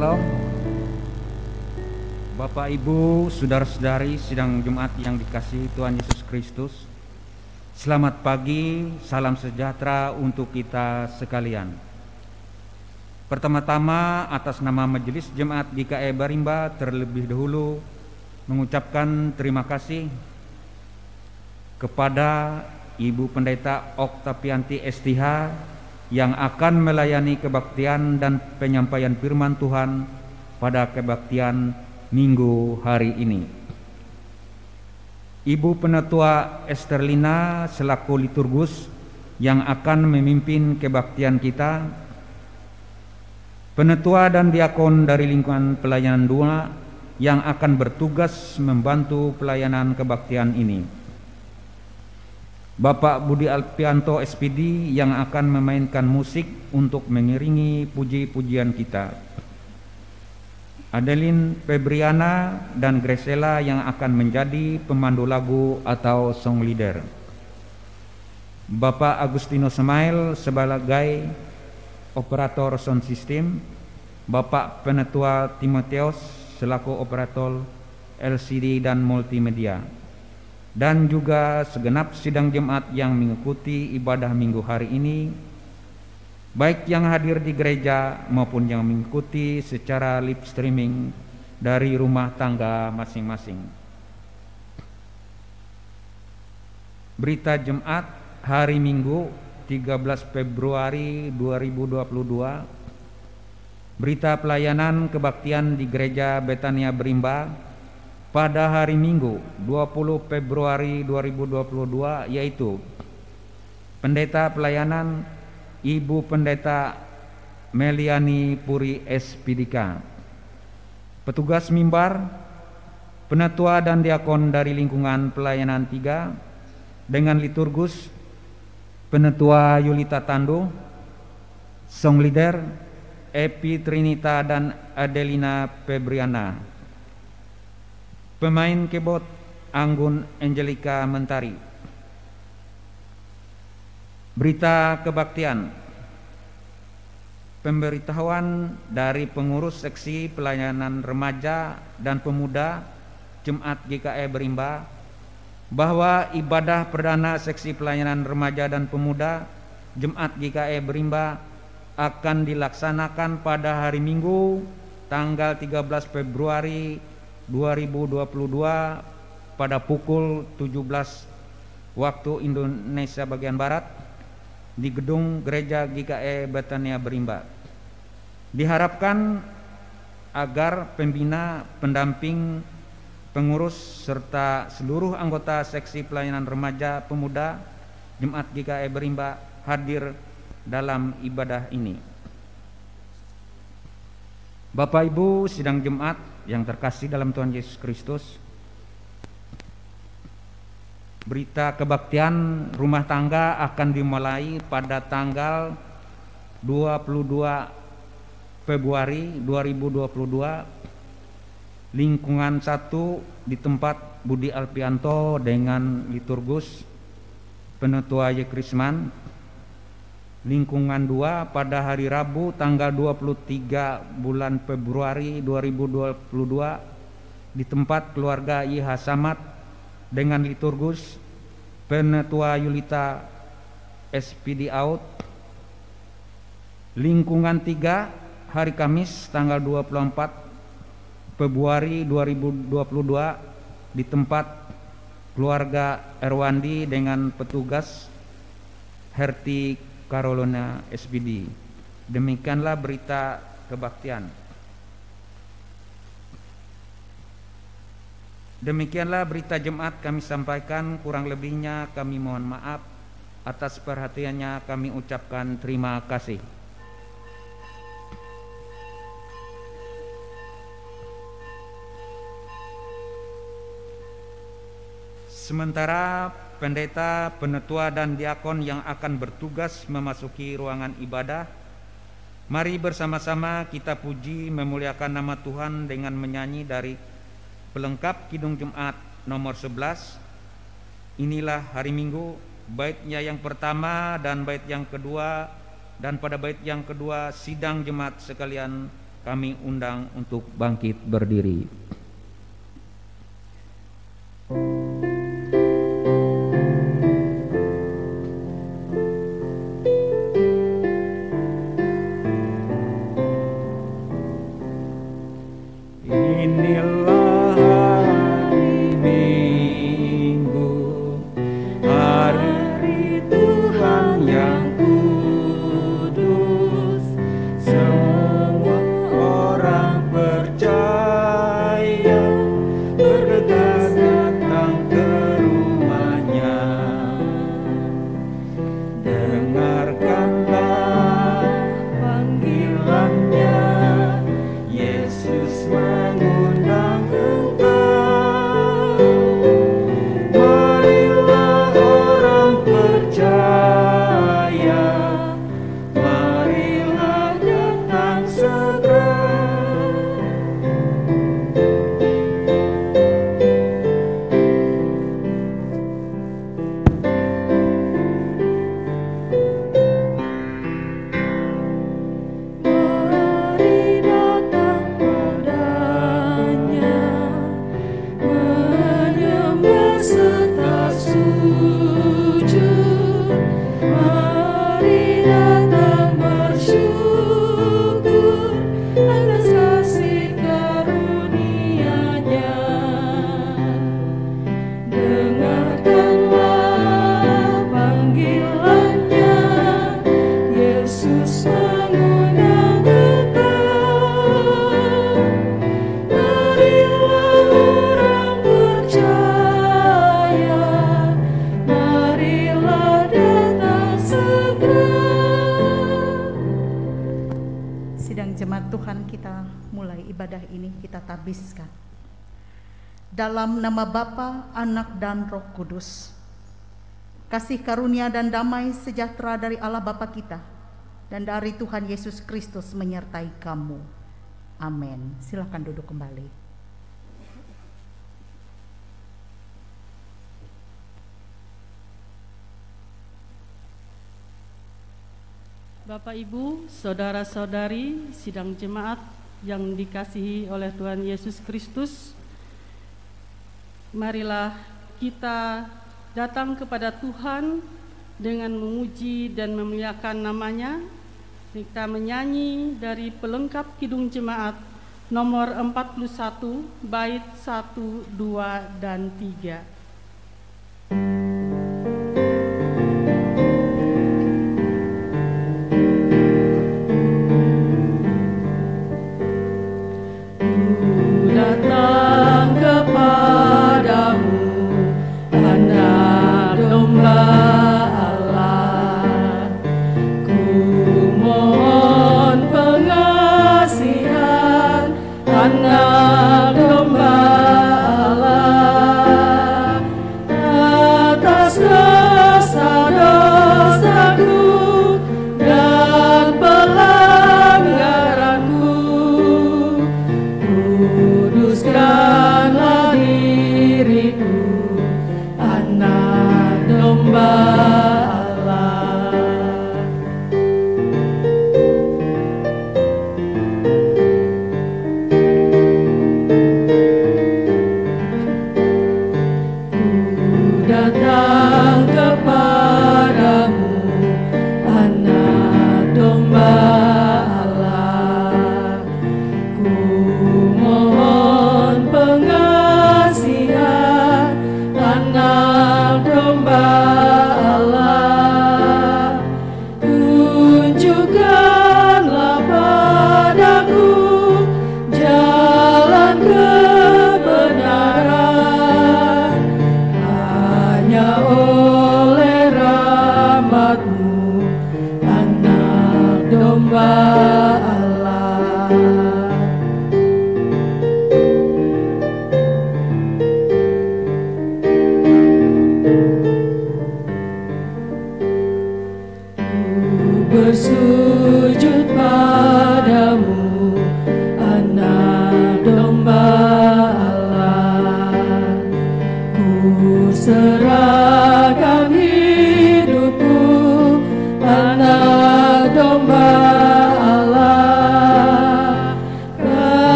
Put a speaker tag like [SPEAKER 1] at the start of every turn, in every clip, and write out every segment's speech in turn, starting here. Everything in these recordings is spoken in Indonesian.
[SPEAKER 1] Salam Bapak Ibu, saudara-saudari sidang Jumat yang dikasihi Tuhan Yesus Kristus. Selamat pagi, salam sejahtera untuk kita sekalian. Pertama-tama atas nama Majelis Jemaat GKE Barimba terlebih dahulu mengucapkan terima kasih kepada Ibu Pendeta Oktavianti STH yang akan melayani kebaktian dan penyampaian firman Tuhan pada kebaktian minggu hari ini. Ibu Penatua Esterlina selaku liturgus yang akan memimpin kebaktian kita. Penatua dan diakon dari lingkungan pelayanan 2 yang akan bertugas membantu pelayanan kebaktian ini. Bapak Budi Alpianto SPD yang akan memainkan musik untuk mengiringi puji-pujian kita. Adeline Febriana dan Gresela yang akan menjadi pemandu lagu atau song leader. Bapak Agustino Semail sebagai operator sound system. Bapak Penatua Timoteus selaku operator LCD dan multimedia. Dan juga segenap sidang jemaat yang mengikuti ibadah minggu hari ini, baik yang hadir di gereja maupun yang mengikuti secara live streaming dari rumah tangga masing-masing. Berita Jemaat hari Minggu 13 Februari 2022. Berita pelayanan kebaktian di Gereja Betania Barimba pada hari Minggu 20 Februari 2022 yaitu Pendeta Pelayanan Ibu Pendeta Meliani Puri SPDK, petugas mimbar, penatua dan diakon dari lingkungan pelayanan 3 dengan liturgus Penatua Yulita Tandu, song leader Epi Trinita dan Adelina Febriana, pemain keyboard Anggun Angelika Mentari. Berita kebaktian. Pemberitahuan dari pengurus seksi pelayanan remaja dan pemuda Jemaat GKE Barimba bahwa ibadah perdana seksi pelayanan remaja dan pemuda Jemaat GKE Barimba akan dilaksanakan pada hari Minggu tanggal 13 Februari 2022 pada pukul 17 waktu Indonesia bagian Barat di gedung Gereja GKE Betania Barimba. Diharapkan agar pembina, pendamping, pengurus serta seluruh anggota seksi pelayanan remaja pemuda Jemaat GKE Barimba hadir dalam ibadah ini. Bapak Ibu sidang Jemaat yang terkasih dalam Tuhan Yesus Kristus, berita kebaktian rumah tangga akan dimulai pada tanggal 22 Februari 2022 lingkungan 1 di tempat Budi Alpianto dengan liturgus Penatua Yekrisman. Lingkungan 2 pada hari Rabu tanggal 23 bulan Februari 2022 di tempat keluarga IH Samad dengan liturgus Penatua Yulita SPD Out. Lingkungan 3 hari Kamis tanggal 24 Februari 2022 di tempat keluarga Erwandi dengan petugas Herti Carolina SPD. Demikianlah berita kebaktian. Demikianlah berita jemaat kami sampaikan, kurang lebihnya kami mohon maaf. Atas perhatiannya kami ucapkan terima kasih. Sementara pendeta, penatua dan diakon yang akan bertugas memasuki ruangan ibadah, mari bersama-sama kita puji memuliakan nama Tuhan dengan menyanyi dari pelengkap Kidung Jemaat nomor 11. Inilah hari Minggu, baitnya yang pertama dan bait yang kedua, dan pada bait yang kedua sidang jemaat sekalian Kami undang untuk bangkit berdiri. Inilah hari Minggu, hari Tuhan yang kudus. Semua orang percaya bergegas datang ke rumahnya. Dengarkanlah panggilannya, Yesus mengundang engkau. Marilah orang percaya, marilah datang segera. Mari datang padanya, menyembah serta sujud. Mari datang bersyukur atas kasih karunia-Nya. Dengarkanlah panggilannya, Yesus mengundang engkau. Marilah orang percaya, marilah datang segera.
[SPEAKER 2] Sidang jemaat Tuhan, kita mulai ibadah ini, kita tabiskan. Dalam nama Bapa, Anak, dan Roh Kudus. Kasih karunia dan damai sejahtera dari Allah Bapa kita dan dari Tuhan Yesus Kristus menyertai kamu. Amin. Silakan duduk kembali.
[SPEAKER 3] Bapak, Ibu, saudara-saudari, sidang jemaat yang dikasihi oleh Tuhan Yesus Kristus, marilah kita datang kepada Tuhan dengan memuji dan memuliakan nama-Nya. Kita menyanyi dari pelengkap Kidung Jemaat nomor 41, bait 1, 2, dan 3.
[SPEAKER 4] Datang kepadamu, Anak Domba Allah. Ku mohon pengasihan, Anak Domba Allah.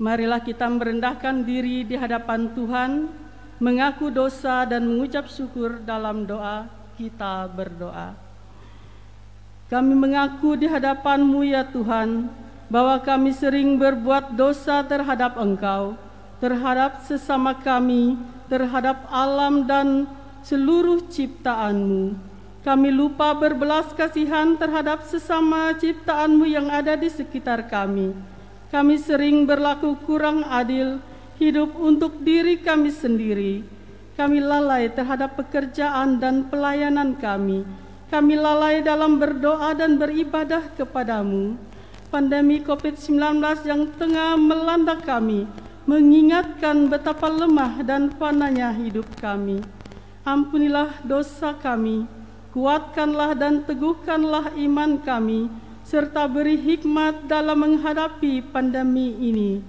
[SPEAKER 3] Marilah kita merendahkan diri di hadapan Tuhan, mengaku dosa dan mengucap syukur dalam doa. Kita berdoa. Kami mengaku di hadapan-Mu ya Tuhan, bahwa kami sering berbuat dosa terhadap Engkau, terhadap sesama kami, terhadap alam dan seluruh ciptaan-Mu. Kami lupa berbelas kasihan terhadap sesama ciptaan-Mu yang ada di sekitar kami. Kami sering berlaku kurang adil, hidup untuk diri kami sendiri. Kami lalai terhadap pekerjaan dan pelayanan kami. Kami lalai dalam berdoa dan beribadah kepadamu. Pandemi COVID-19 yang tengah melanda kami mengingatkan betapa lemah dan fananya hidup kami. Ampunilah dosa kami, kuatkanlah dan teguhkanlah iman kami, serta beri hikmat dalam menghadapi pandemi ini.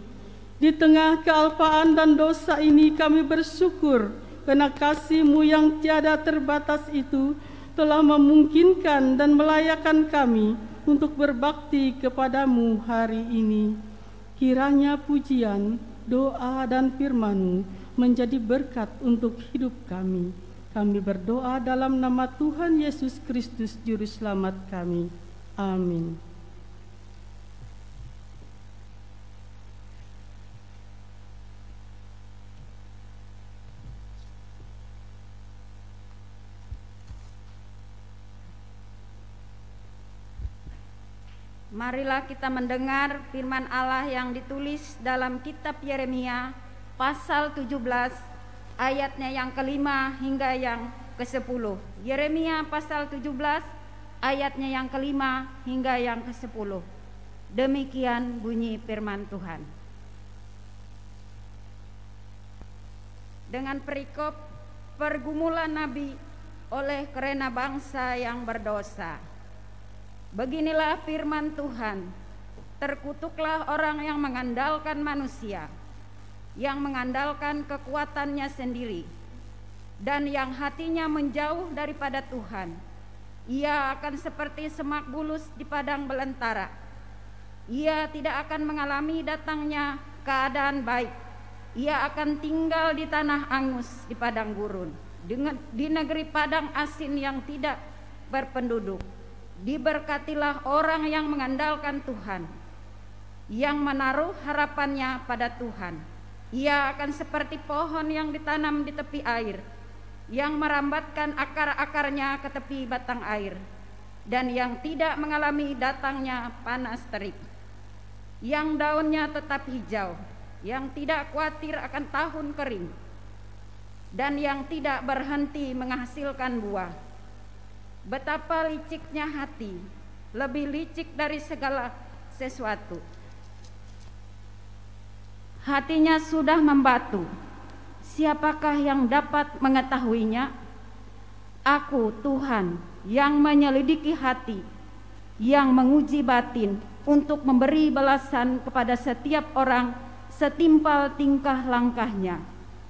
[SPEAKER 3] Di tengah kealpaan dan dosa ini kami bersyukur karena kasih-Mu yang tiada terbatas itu telah memungkinkan dan melayakkan kami untuk berbakti kepadamu hari ini. Kiranya pujian, doa dan firman-Mu menjadi berkat untuk hidup kami. Kami berdoa dalam nama Tuhan Yesus Kristus Juru Selamat kami. Amin.
[SPEAKER 5] Marilah kita mendengar firman Allah yang ditulis dalam kitab Yeremia pasal 17 ayatnya yang ke-5 hingga yang ke-10. Yeremia pasal 17 ayatnya yang ke-5 hingga yang ke-10. Demikian bunyi firman Tuhan. Dengan perikop pergumulan Nabi oleh kerana bangsa yang berdosa. Beginilah firman Tuhan, terkutuklah orang yang mengandalkan manusia, yang mengandalkan kekuatannya sendiri, dan yang hatinya menjauh daripada Tuhan. Ia akan seperti semak bulus di padang belantara. Ia tidak akan mengalami datangnya keadaan baik. Ia akan tinggal di tanah angus di padang gurun, di negeri padang asin yang tidak berpenduduk. Diberkatilah orang yang mengandalkan Tuhan, yang menaruh harapannya pada Tuhan. Ia akan seperti pohon yang ditanam di tepi air, yang merambatkan akar-akarnya ke tepi batang air, dan yang tidak mengalami datangnya panas terik, yang daunnya tetap hijau, yang tidak khawatir akan tahun kering, dan yang tidak berhenti menghasilkan buah. Betapa liciknya hati, lebih licik dari segala sesuatu. Hatinya sudah membatu, siapakah yang dapat mengetahuinya? Aku Tuhan yang menyelidiki hati, yang menguji batin untuk memberi balasan kepada setiap orang setimpal tingkah langkahnya,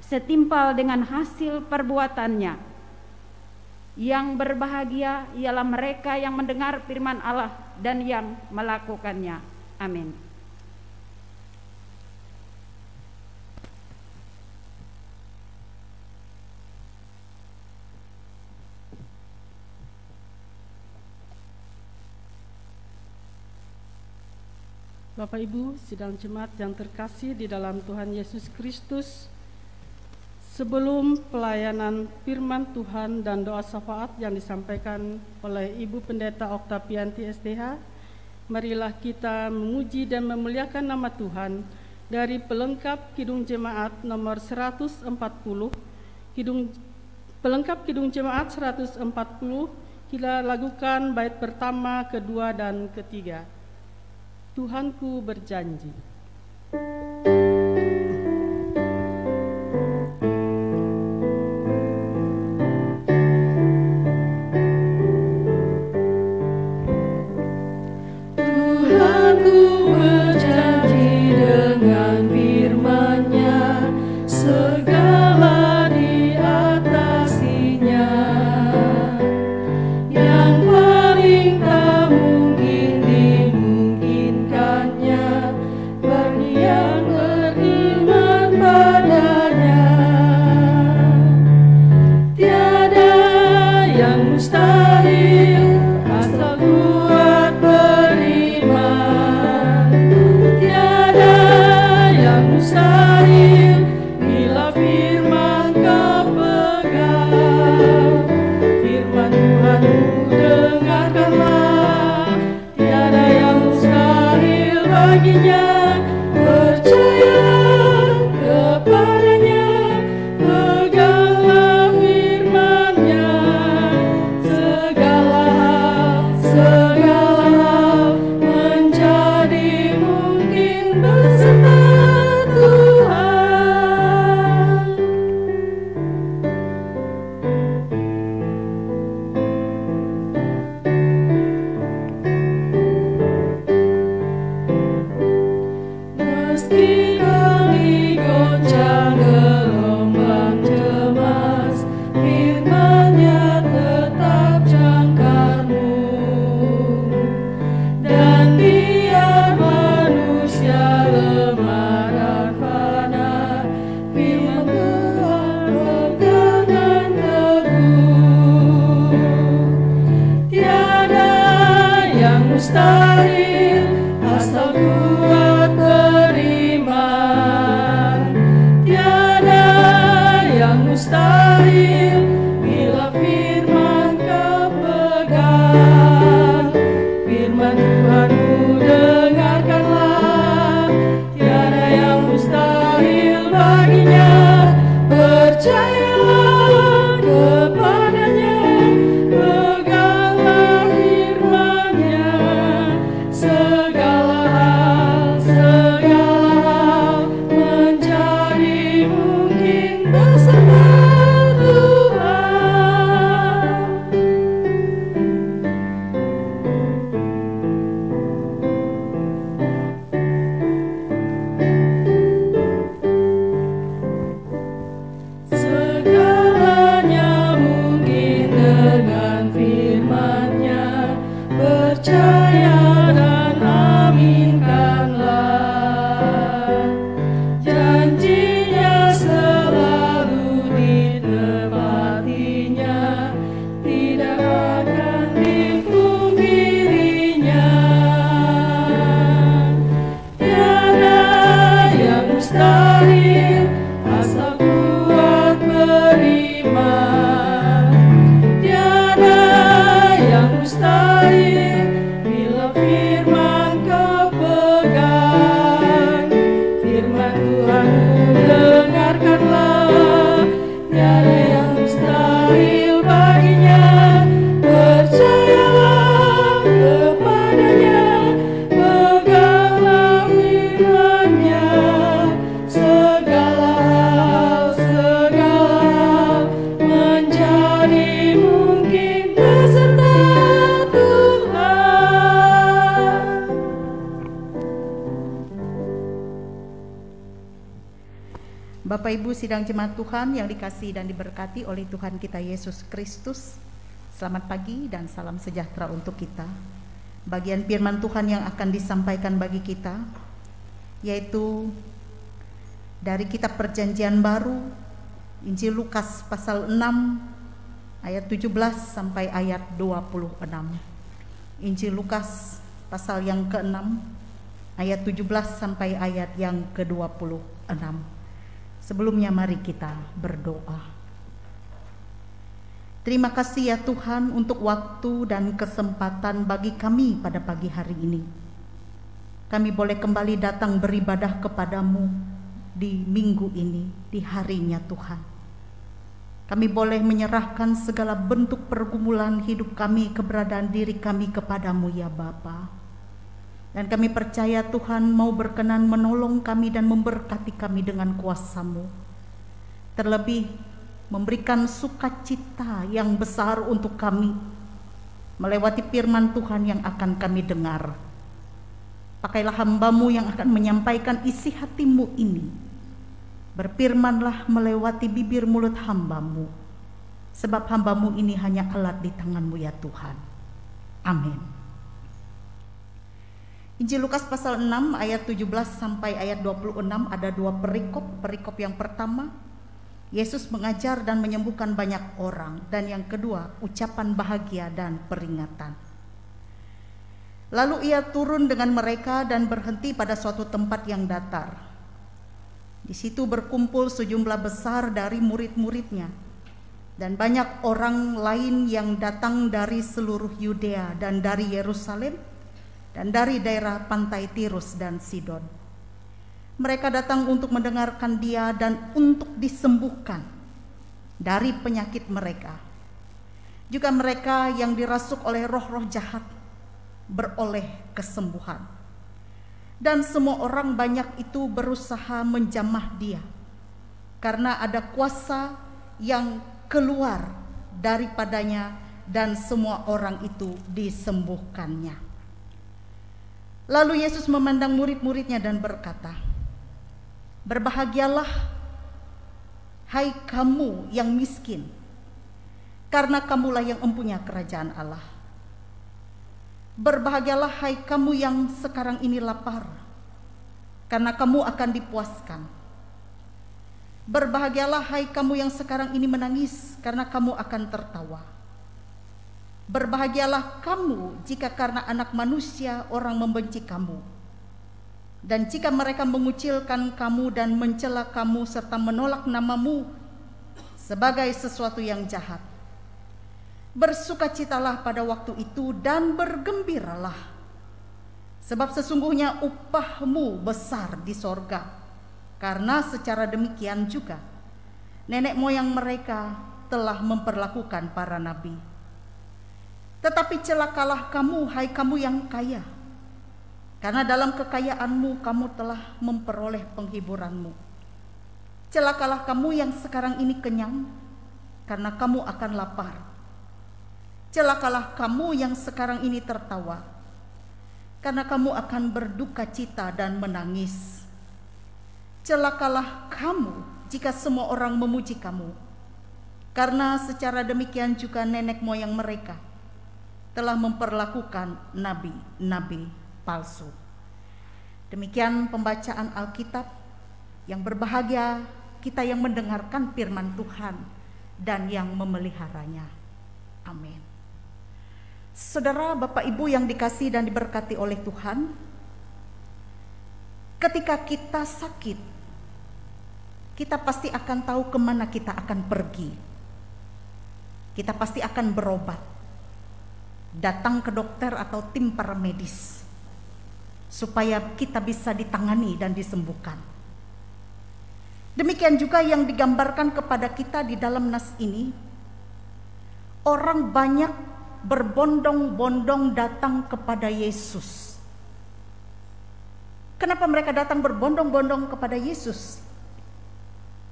[SPEAKER 5] setimpal dengan hasil perbuatannya. Yang berbahagia ialah mereka yang mendengar firman Allah dan yang melakukannya. Amin.
[SPEAKER 3] Bapak Ibu sidang jemaat yang terkasih di dalam Tuhan Yesus Kristus, sebelum pelayanan firman Tuhan dan doa syafaat yang disampaikan oleh Ibu Pendeta Oktavianti SDH, marilah kita memuji dan memuliakan nama Tuhan dari pelengkap Kidung Jemaat nomor 140, pelengkap Kidung Jemaat 140, kita lakukan bait pertama, kedua, dan ketiga. Tuhanku berjanji.
[SPEAKER 4] Yang paling tak mungkin dimungkinkannya baginya, percayalah kepadanya, peganglah firman-Nya. Segala hal menjadi mungkin beserta Tuhan. Meski kami goncang gelombang cemas, firman-Nya tetap jangkarmu. Dan biar manusia lemah dan fana, firman Tuhan pegangan teguh. Tiada yang mustahil asal kuat beriman. Tiada yang mustahil bila firman kau pegang. Firman Tuhanmu dengarkanlah, tiada yang mustahil baginya. Percayalah kepadanya, peganglah firman-Nya. Segala hal menjadi mungkin beserta Tuhan. Segalanya mungkin dengan firman-Nya, percaya dan aminkanlah. Janjinya selalu ditepatinya, tidak akan dipungkirinya. Tiada yang mustahil asal kuat beriman. Tiada yang mustahil bila firman kau pegang. Firman Tuhanmu dengarkanlah, tiada yang mustahil baginya. Percayalah kepadanya, peganglah firman-Nya. Segala hal menjadi mungkin beserta Tuhan.
[SPEAKER 2] Bapak Ibu sidang jemaat Tuhan yang dikasihi dan diberkati oleh Tuhan kita Yesus Kristus, selamat pagi dan salam sejahtera untuk kita. Bagian firman Tuhan yang akan disampaikan bagi kita yaitu dari kitab Perjanjian Baru, Injil Lukas pasal 6 ayat 17 sampai ayat 26. Injil Lukas pasal yang ke-6 ayat 17 sampai ayat yang ke-26. Sebelumnya mari kita berdoa. Terima kasih ya Tuhan untuk waktu dan kesempatan bagi kami pada pagi hari ini. Kami boleh kembali datang beribadah kepadamu di minggu ini, di harinya Tuhan. Kami boleh menyerahkan segala bentuk pergumulan hidup kami, keberadaan diri kami kepadamu ya Bapa. Dan kami percaya Tuhan mau berkenan menolong kami dan memberkati kami dengan kuasa-Mu. Terlebih memberikan sukacita yang besar untuk kami melewati firman Tuhan yang akan kami dengar. Pakailah hamba-Mu yang akan menyampaikan isi hati-Mu ini. Berfirmanlah melewati bibir mulut hamba-Mu, sebab hamba-Mu ini hanya alat di tangan-Mu ya Tuhan. Amin. Injil Lukas pasal 6 ayat 17 sampai ayat 26 ada dua perikop. Perikop yang pertama, Yesus mengajar dan menyembuhkan banyak orang, dan yang kedua, ucapan bahagia dan peringatan. Lalu ia turun dengan mereka dan berhenti pada suatu tempat yang datar. Di situ berkumpul sejumlah besar dari murid-muridnya dan banyak orang lain yang datang dari seluruh Yudea dan dari Yerusalem, dan dari daerah pantai Tirus dan Sidon. Mereka datang untuk mendengarkan dia dan untuk disembuhkan dari penyakit mereka. Juga mereka yang dirasuk oleh roh-roh jahat beroleh kesembuhan. Dan semua orang banyak itu berusaha menjamah dia, karena ada kuasa yang keluar daripadanya, dan semua orang itu disembuhkannya. Lalu Yesus memandang murid-muridnya dan berkata, "Berbahagialah, hai kamu yang miskin, karena kamulah yang mempunyai kerajaan Allah. Berbahagialah, hai kamu yang sekarang ini lapar, karena kamu akan dipuaskan. Berbahagialah, hai kamu yang sekarang ini menangis, karena kamu akan tertawa. Berbahagialah kamu jika karena Anak Manusia orang membenci kamu, dan jika mereka mengucilkan kamu dan mencela kamu serta menolak namamu sebagai sesuatu yang jahat. Bersukacitalah pada waktu itu dan bergembiralah, sebab sesungguhnya upahmu besar di sorga, karena secara demikian juga nenek moyang mereka telah memperlakukan para nabi. Tetapi celakalah kamu, hai kamu yang kaya, karena dalam kekayaanmu kamu telah memperoleh penghiburanmu. Celakalah kamu yang sekarang ini kenyang, karena kamu akan lapar. Celakalah kamu yang sekarang ini tertawa, karena kamu akan berduka cita dan menangis. Celakalah kamu jika semua orang memuji kamu, karena secara demikian juga nenek moyang mereka telah memperlakukan nabi-nabi palsu." Demikian pembacaan Alkitab. Yang berbahagia kita yang mendengarkan firman Tuhan dan yang memeliharanya. Amin. Saudara, Bapak, Ibu yang dikasihi dan diberkati oleh Tuhan, ketika kita sakit, kita pasti akan tahu kemana kita akan pergi. Kita pasti akan berobat, datang ke dokter atau tim paramedis, supaya kita bisa ditangani dan disembuhkan. Demikian juga yang digambarkan kepada kita di dalam nas ini. Orang banyak berbondong-bondong datang kepada Yesus. Kenapa mereka datang berbondong-bondong kepada Yesus?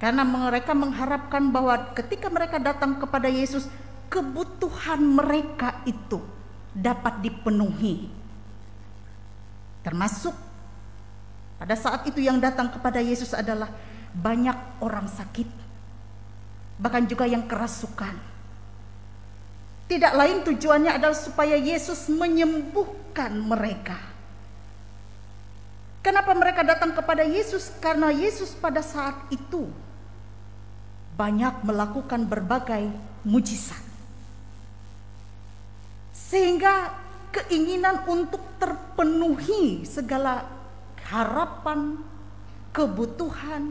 [SPEAKER 2] Karena mereka mengharapkan bahwa ketika mereka datang kepada Yesus, kebutuhan mereka itu dapat dipenuhi. Termasuk pada saat itu yang datang kepada Yesus adalah banyak orang sakit, bahkan juga yang kerasukan. Tidak lain tujuannya adalah supaya Yesus menyembuhkan mereka. Kenapa mereka datang kepada Yesus? Karena Yesus pada saat itu banyak melakukan berbagai mujizat, sehingga keinginan untuk terpenuhi segala harapan, kebutuhan,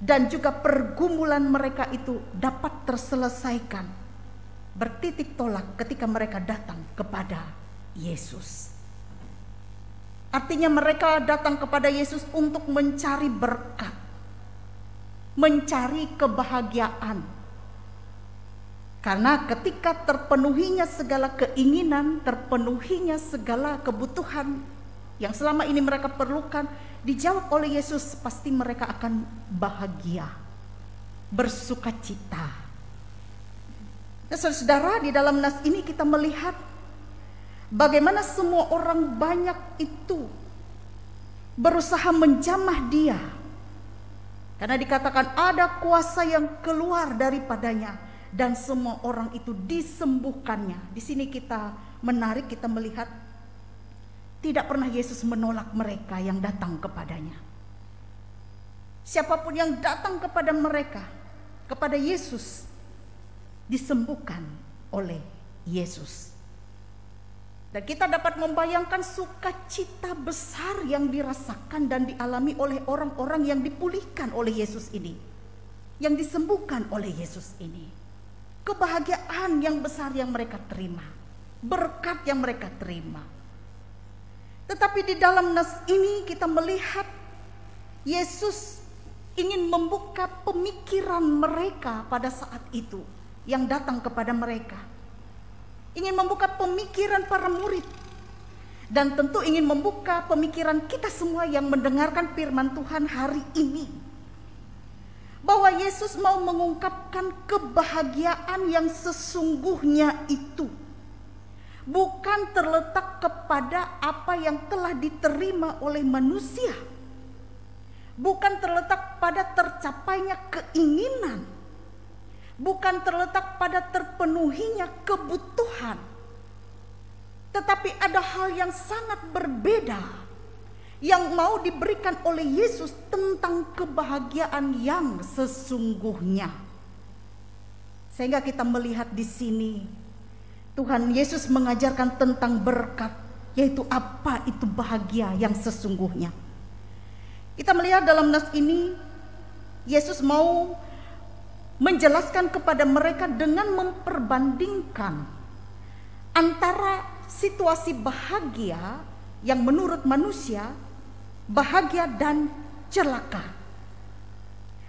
[SPEAKER 2] dan juga pergumulan mereka itu dapat terselesaikan, bertitik tolak ketika mereka datang kepada Yesus. Artinya mereka datang kepada Yesus untuk mencari berkat, mencari kebahagiaan. Karena ketika terpenuhinya segala keinginan, terpenuhinya segala kebutuhan yang selama ini mereka perlukan, dijawab oleh Yesus, pasti mereka akan bahagia, bersukacita. Nah, saudara, di dalam nas ini kita melihat bagaimana semua orang banyak itu berusaha menjamah dia, karena dikatakan ada kuasa yang keluar daripadanya dan semua orang itu disembuhkannya. Di sini kita menarik, kita melihat tidak pernah Yesus menolak mereka yang datang kepadanya. Siapapun yang datang kepada mereka, kepada Yesus, disembuhkan oleh Yesus. Dan kita dapat membayangkan sukacita besar yang dirasakan dan dialami oleh orang-orang yang dipulihkan oleh Yesus ini, yang disembuhkan oleh Yesus ini. Kebahagiaan yang besar yang mereka terima, berkat yang mereka terima. Tetapi di dalam nas ini kita melihat Yesus ingin membuka pemikiran mereka pada saat itu yang datang kepada mereka. Ingin membuka pemikiran para murid. Dan tentu ingin membuka pemikiran kita semua yang mendengarkan firman Tuhan hari ini. Bahwa Yesus mau mengungkapkan kebahagiaan yang sesungguhnya itu. Bukan terletak kepada apa yang telah diterima oleh manusia. Bukan terletak pada tercapainya keinginan. Bukan terletak pada terpenuhinya kebutuhan. Tetapi ada hal yang sangat berbeda yang mau diberikan oleh Yesus tentang kebahagiaan yang sesungguhnya. Sehingga kita melihat di sini Tuhan Yesus mengajarkan tentang berkat, yaitu apa itu bahagia yang sesungguhnya. Kita melihat dalam nas ini Yesus mau menjelaskan kepada mereka dengan memperbandingkan antara situasi bahagia yang menurut manusia, bahagia dan celaka.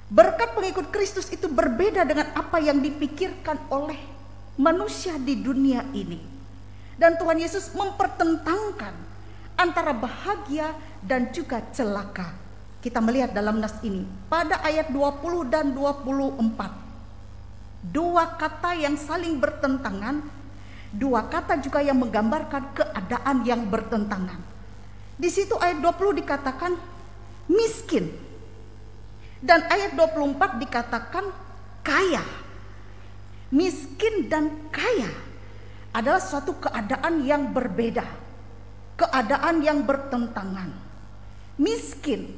[SPEAKER 2] Berkat pengikut Kristus itu berbeda dengan apa yang dipikirkan oleh manusia di dunia ini. Dan Tuhan Yesus mempertentangkan antara bahagia dan juga celaka. Kita melihat dalam nas ini pada ayat 20 dan 24. Dua kata yang saling bertentangan, dua kata juga yang menggambarkan keadaan yang bertentangan. Di situ ayat 20 dikatakan miskin. Dan ayat 24 dikatakan kaya. Miskin dan kaya adalah suatu keadaan yang berbeda. Keadaan yang bertentangan. Miskin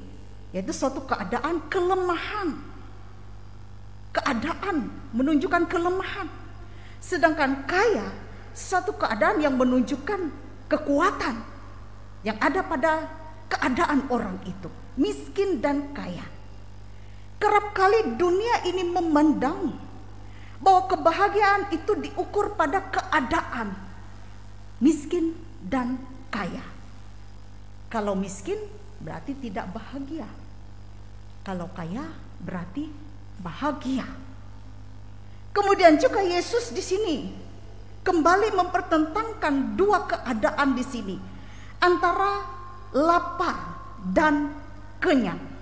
[SPEAKER 2] yaitu suatu keadaan kelemahan. Keadaan menunjukkan kelemahan. Sedangkan kaya suatu keadaan yang menunjukkan kekuatan yang ada pada keadaan orang itu. Miskin dan kaya. Kerap kali dunia ini memandang bahwa kebahagiaan itu diukur pada keadaan miskin dan kaya. Kalau miskin berarti tidak bahagia. Kalau kaya berarti bahagia. Kemudian juga Yesus di sini kembali mempertentangkan dua keadaan di sini antara lapar dan kenyang.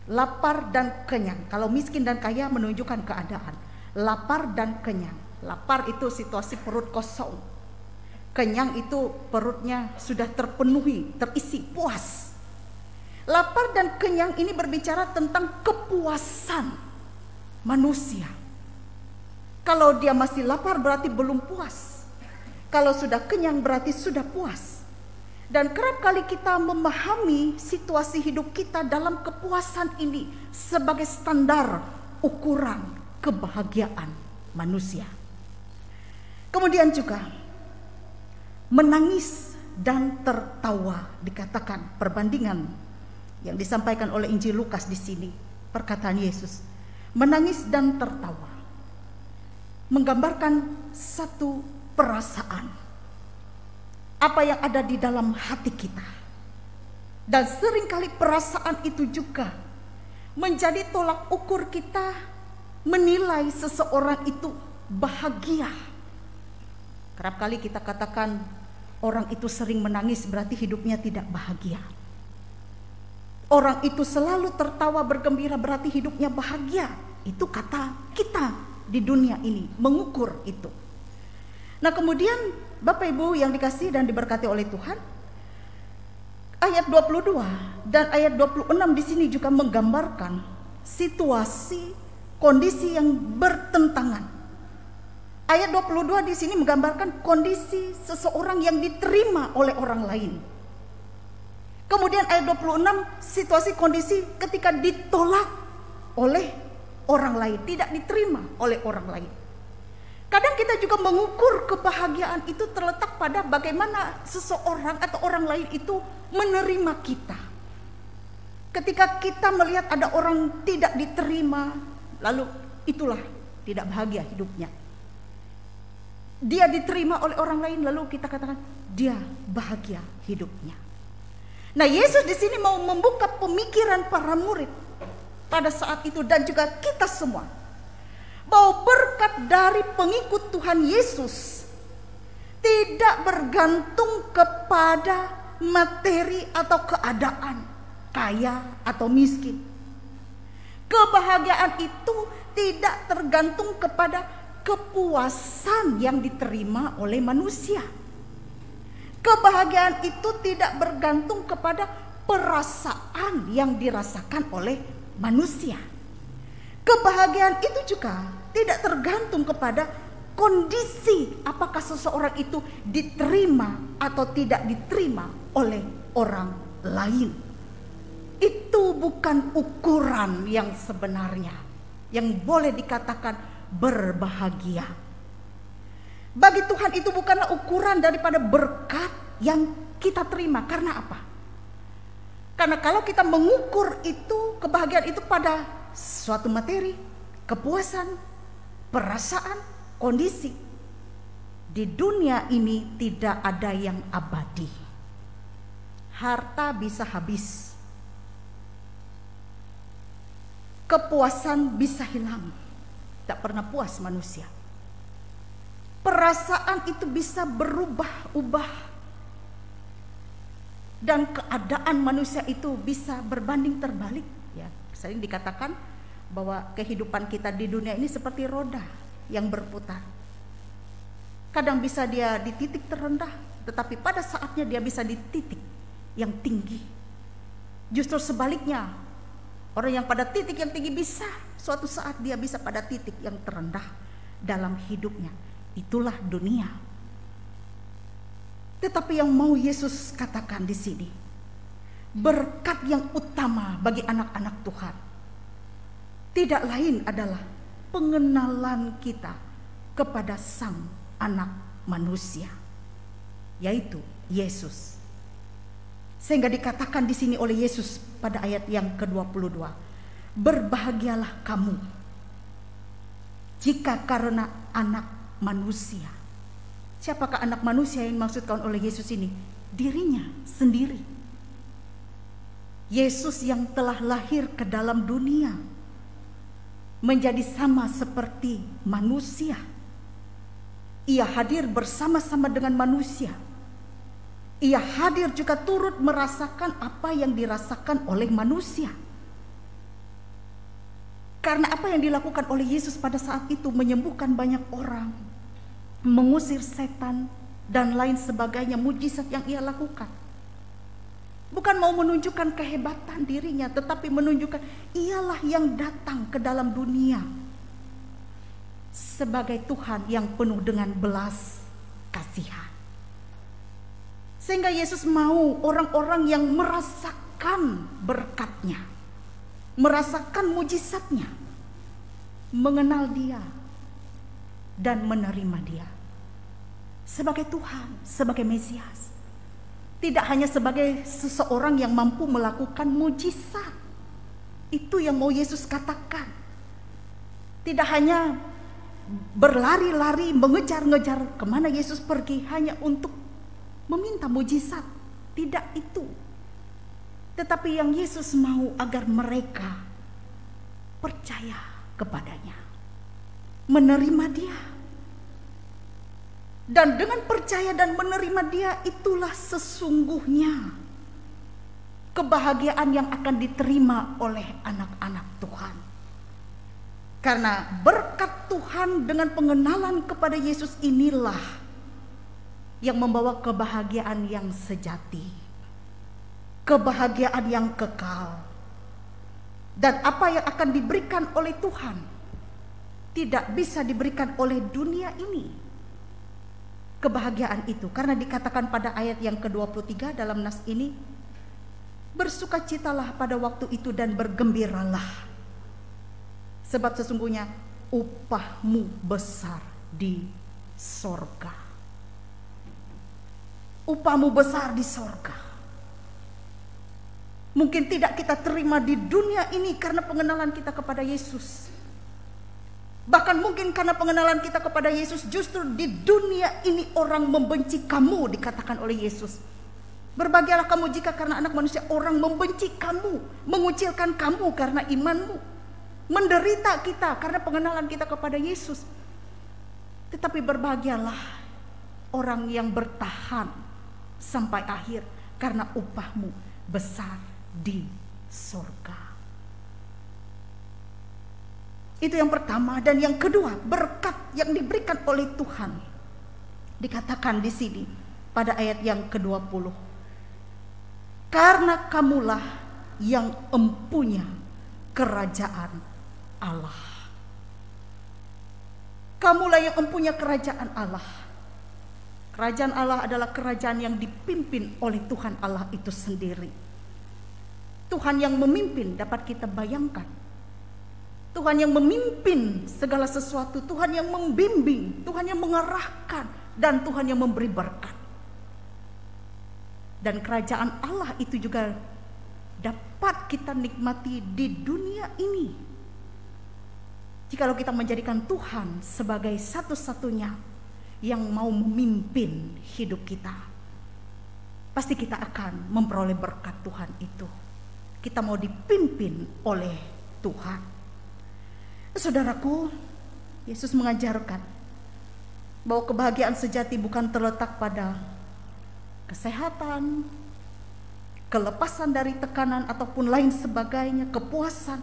[SPEAKER 2] Lapar dan kenyang. Kalau miskin dan kaya menunjukkan keadaan. Lapar dan kenyang. Lapar itu situasi perut kosong. Kenyang itu perutnya sudah terpenuhi, terisi, puas. Lapar dan kenyang ini berbicara tentang kepuasan manusia. Kalau dia masih lapar berarti belum puas. Kalau sudah kenyang berarti sudah puas. Dan kerap kali kita memahami situasi hidup kita dalam kepuasan ini sebagai standar ukuran kebahagiaan manusia. Kemudian juga menangis dan tertawa dikatakan perbandingan yang disampaikan oleh Injil Lukas di sini. Perkataan Yesus, menangis dan tertawa menggambarkan satu perasaan apa yang ada di dalam hati kita. Dan seringkali perasaan itu juga menjadi tolak ukur kita menilai seseorang itu bahagia. Kerap kali kita katakan orang itu sering menangis berarti hidupnya tidak bahagia. Orang itu selalu tertawa bergembira berarti hidupnya bahagia. Itu kata kita di dunia ini mengukur itu. Nah kemudian Bapak Ibu yang dikasihi dan diberkati oleh Tuhan, ayat 22 dan ayat 26 di sini juga menggambarkan situasi kondisi yang bertentangan. Ayat 22 di sini menggambarkan kondisi seseorang yang diterima oleh orang lain. Kemudian ayat 26 situasi kondisi ketika ditolak oleh orang lain, tidak diterima oleh orang lain. Kadang kita juga mengukur kebahagiaan itu terletak pada bagaimana seseorang atau orang lain itu menerima kita. Ketika kita melihat ada orang tidak diterima, lalu itulah tidak bahagia hidupnya. dia diterima oleh orang lain, lalu kita katakan dia bahagia hidupnya. Nah, Yesus di sini mau membuka pemikiran para murid pada saat itu dan juga kita semua, bahwa berkat dari pengikut Tuhan Yesus tidak bergantung kepada materi atau keadaan, kaya atau miskin. Kebahagiaan itu tidak tergantung kepada kepuasan yang diterima oleh manusia. Kebahagiaan itu tidak bergantung kepada perasaan yang dirasakan oleh manusia. Kebahagiaan itu juga tidak tergantung kepada kondisi apakah seseorang itu diterima atau tidak diterima oleh orang lain. Itu bukan ukuran yang sebenarnya yang boleh dikatakan berbahagia. Bagi Tuhan itu bukanlah ukuran daripada berkat yang kita terima. Karena apa? Karena kalau kita mengukur itu, kebahagiaan itu pada suatu materi, kepuasan, perasaan, kondisi, di dunia ini tidak ada yang abadi. Harta bisa habis, kepuasan bisa hilang, tak pernah puas manusia. Perasaan itu bisa berubah-ubah, dan keadaan manusia itu bisa berbanding terbalik. Ya, sering dikatakan bahwa kehidupan kita di dunia ini seperti roda yang berputar. Kadang bisa dia di titik terendah, tetapi pada saatnya dia bisa di titik yang tinggi. Justru sebaliknya, orang yang pada titik yang tinggi bisa suatu saat dia bisa pada titik yang terendah dalam hidupnya. Itulah dunia. Tetapi yang mau Yesus katakan di sini, berkat yang utama bagi anak-anak Tuhan tidak lain adalah pengenalan kita kepada Sang Anak Manusia, yaitu Yesus. Sehingga dikatakan di sini oleh Yesus pada ayat yang ke-22, berbahagialah kamu jika karena anak manusia. Siapakah anak manusia yang dimaksudkan oleh Yesus ini? Dirinya sendiri. Yesus yang telah lahir ke dalam dunia, menjadi sama seperti manusia. Ia hadir bersama-sama dengan manusia. Ia hadir juga turut merasakan apa yang dirasakan oleh manusia. Karena apa yang dilakukan oleh Yesus pada saat itu, menyembuhkan banyak orang, mengusir setan dan lain sebagainya, mujizat yang ia lakukan. Bukan mau menunjukkan kehebatan dirinya, tetapi menunjukkan ialah yang datang ke dalam dunia sebagai Tuhan yang penuh dengan belas kasihan. Sehingga Yesus mau orang-orang yang merasakan berkatnya, merasakan mujizatnya, mengenal dia dan menerima dia sebagai Tuhan, sebagai Mesias. Tidak hanya sebagai seseorang yang mampu melakukan mujizat. Itu yang mau Yesus katakan. Tidak hanya berlari-lari mengejar-ngejar kemana Yesus pergi hanya untuk meminta mujizat. Tidak itu. Tetapi yang Yesus mau agar mereka percaya kepadanya, menerima dia. Dan dengan percaya dan menerima dia, itulah sesungguhnya kebahagiaan yang akan diterima oleh anak-anak Tuhan. Karena berkat Tuhan dengan pengenalan kepada Yesus inilah yang membawa kebahagiaan yang sejati, kebahagiaan yang kekal. Dan apa yang akan diberikan oleh Tuhan tidak bisa diberikan oleh dunia ini. Kebahagiaan itu, karena dikatakan pada ayat yang ke-23 dalam nas ini, bersukacitalah pada waktu itu dan bergembiralah, sebab sesungguhnya upahmu besar di sorga. Upahmu besar di sorga. Mungkin tidak kita terima di dunia ini karena pengenalan kita kepada Yesus. Bahkan mungkin karena pengenalan kita kepada Yesus, justru di dunia ini orang membenci kamu, dikatakan oleh Yesus. Berbahagialah kamu jika karena anak manusia orang membenci kamu, mengucilkan kamu karena imanmu. Menderita kita karena pengenalan kita kepada Yesus. Tetapi berbahagialah orang yang bertahan sampai akhir, karena upahmu besar di surga. Itu yang pertama. Dan yang kedua, berkat yang diberikan oleh Tuhan. Dikatakan di sini pada ayat yang ke-20. Karena kamulah yang empunya kerajaan Allah. Kamulah yang empunya kerajaan Allah. Kerajaan Allah adalah kerajaan yang dipimpin oleh Tuhan Allah itu sendiri. Tuhan yang memimpin dapat kita bayangkan. Tuhan yang memimpin segala sesuatu, Tuhan yang membimbing, Tuhan yang mengarahkan, dan Tuhan yang memberi berkat. Dan kerajaan Allah itu juga dapat kita nikmati di dunia ini. Jikalau kita menjadikan Tuhan sebagai satu-satunya yang mau memimpin hidup kita, pasti kita akan memperoleh berkat Tuhan itu. Kita mau dipimpin oleh Tuhan. Saudaraku, Yesus mengajarkan bahwa kebahagiaan sejati bukan terletak pada kesehatan, kelepasan dari tekanan ataupun lain sebagainya, kepuasan.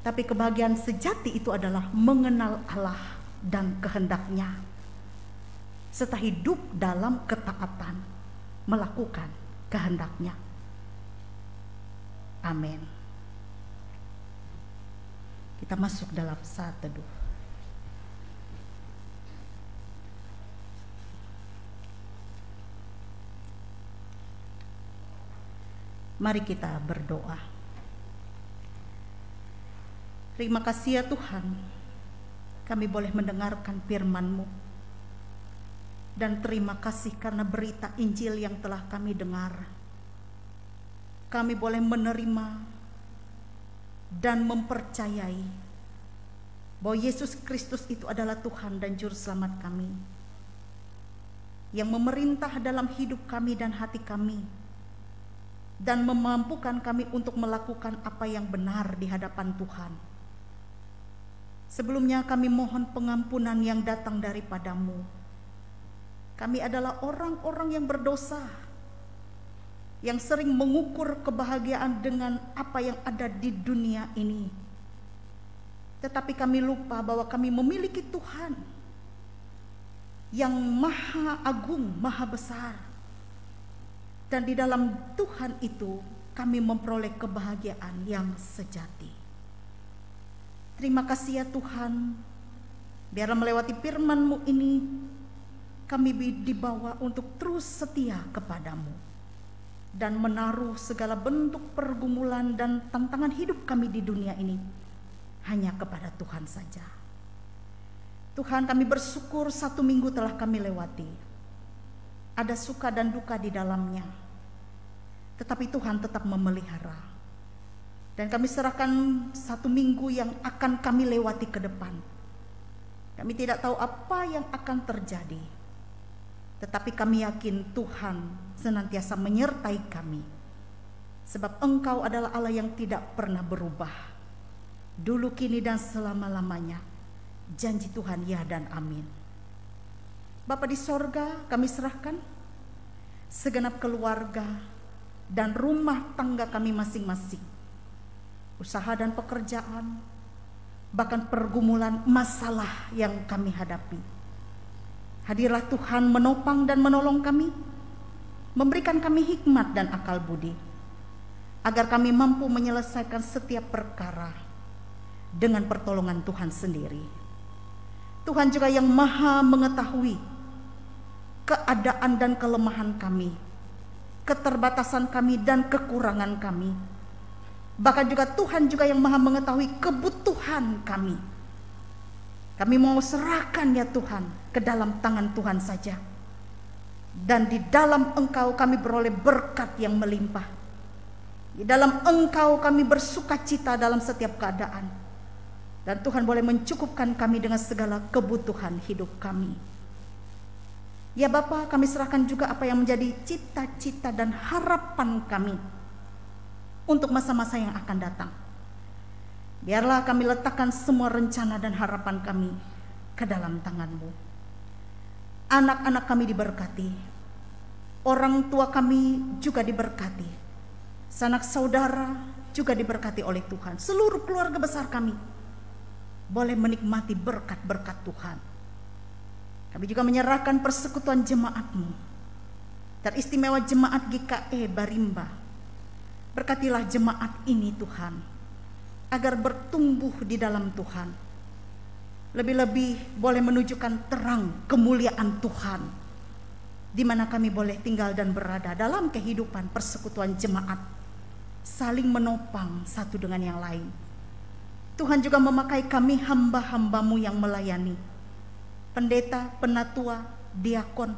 [SPEAKER 2] Tapi kebahagiaan sejati itu adalah mengenal Allah dan kehendaknya, serta hidup dalam ketaatan, melakukan kehendaknya. Amin. Kita masuk dalam saat teduh. Mari kita berdoa. Terima kasih ya Tuhan, kami boleh mendengarkan firman-Mu. Dan terima kasih karena berita Injil yang telah kami dengar. Kami boleh menerima dan mempercayai bahwa Yesus Kristus itu adalah Tuhan dan Juru Selamat kami, yang memerintah dalam hidup kami dan hati kami, dan memampukan kami untuk melakukan apa yang benar di hadapan Tuhan. Sebelumnya kami mohon pengampunan yang datang daripada-Mu. Kami adalah orang-orang yang berdosa, yang sering mengukur kebahagiaan dengan apa yang ada di dunia ini. Tetapi kami lupa bahwa kami memiliki Tuhan yang maha agung, maha besar. Dan di dalam Tuhan itu kami memperoleh kebahagiaan yang sejati. Terima kasih ya Tuhan, biarlah melewati firman-Mu ini kami dibawa untuk terus setia kepadamu dan menaruh segala bentuk pergumulan dan tantangan hidup kami di dunia ini hanya kepada Tuhan saja. Tuhan, kami bersyukur 1 minggu telah kami lewati. Ada suka dan duka di dalamnya, tetapi Tuhan tetap memelihara. Dan kami serahkan 1 minggu yang akan kami lewati ke depan. Kami tidak tahu apa yang akan terjadi, tetapi kami yakin Tuhan senantiasa menyertai kami. Sebab Engkau adalah Allah yang tidak pernah berubah, dulu, kini, dan selama-lamanya. Janji Tuhan ya dan amin. Bapa di sorga, kami serahkan segenap keluarga dan rumah tangga kami masing-masing, usaha dan pekerjaan, bahkan pergumulan masalah yang kami hadapi. Hadirlah Tuhan menopang dan menolong kami, memberikan kami hikmat dan akal budi, agar kami mampu menyelesaikan setiap perkara dengan pertolongan Tuhan sendiri. Tuhan juga yang maha mengetahui keadaan dan kelemahan kami, keterbatasan kami dan kekurangan kami. Bahkan juga Tuhan juga yang maha mengetahui kebutuhan kami. Kami mau serahkan ya Tuhan ke dalam tangan Tuhan saja. Dan di dalam Engkau kami beroleh berkat yang melimpah. Di dalam Engkau kami bersuka cita dalam setiap keadaan. Dan Tuhan boleh mencukupkan kami dengan segala kebutuhan hidup kami. Ya Bapa, kami serahkan juga apa yang menjadi cita-cita dan harapan kami untuk masa-masa yang akan datang. Biarlah kami letakkan semua rencana dan harapan kami ke dalam tangan-Mu. Anak-anak kami diberkati, orang tua kami juga diberkati, sanak saudara juga diberkati oleh Tuhan. Seluruh keluarga besar kami boleh menikmati berkat-berkat Tuhan. Kami juga menyerahkan persekutuan jemaat-Mu, teristimewa jemaat GKE Barimba. Berkatilah jemaat ini Tuhan, agar bertumbuh di dalam Tuhan. Lebih-lebih boleh menunjukkan terang kemuliaan Tuhan, di mana kami boleh tinggal dan berada dalam kehidupan persekutuan jemaat, saling menopang satu dengan yang lain. Tuhan juga memakai kami hamba-hamba-Mu yang melayani, pendeta, penatua, diakon,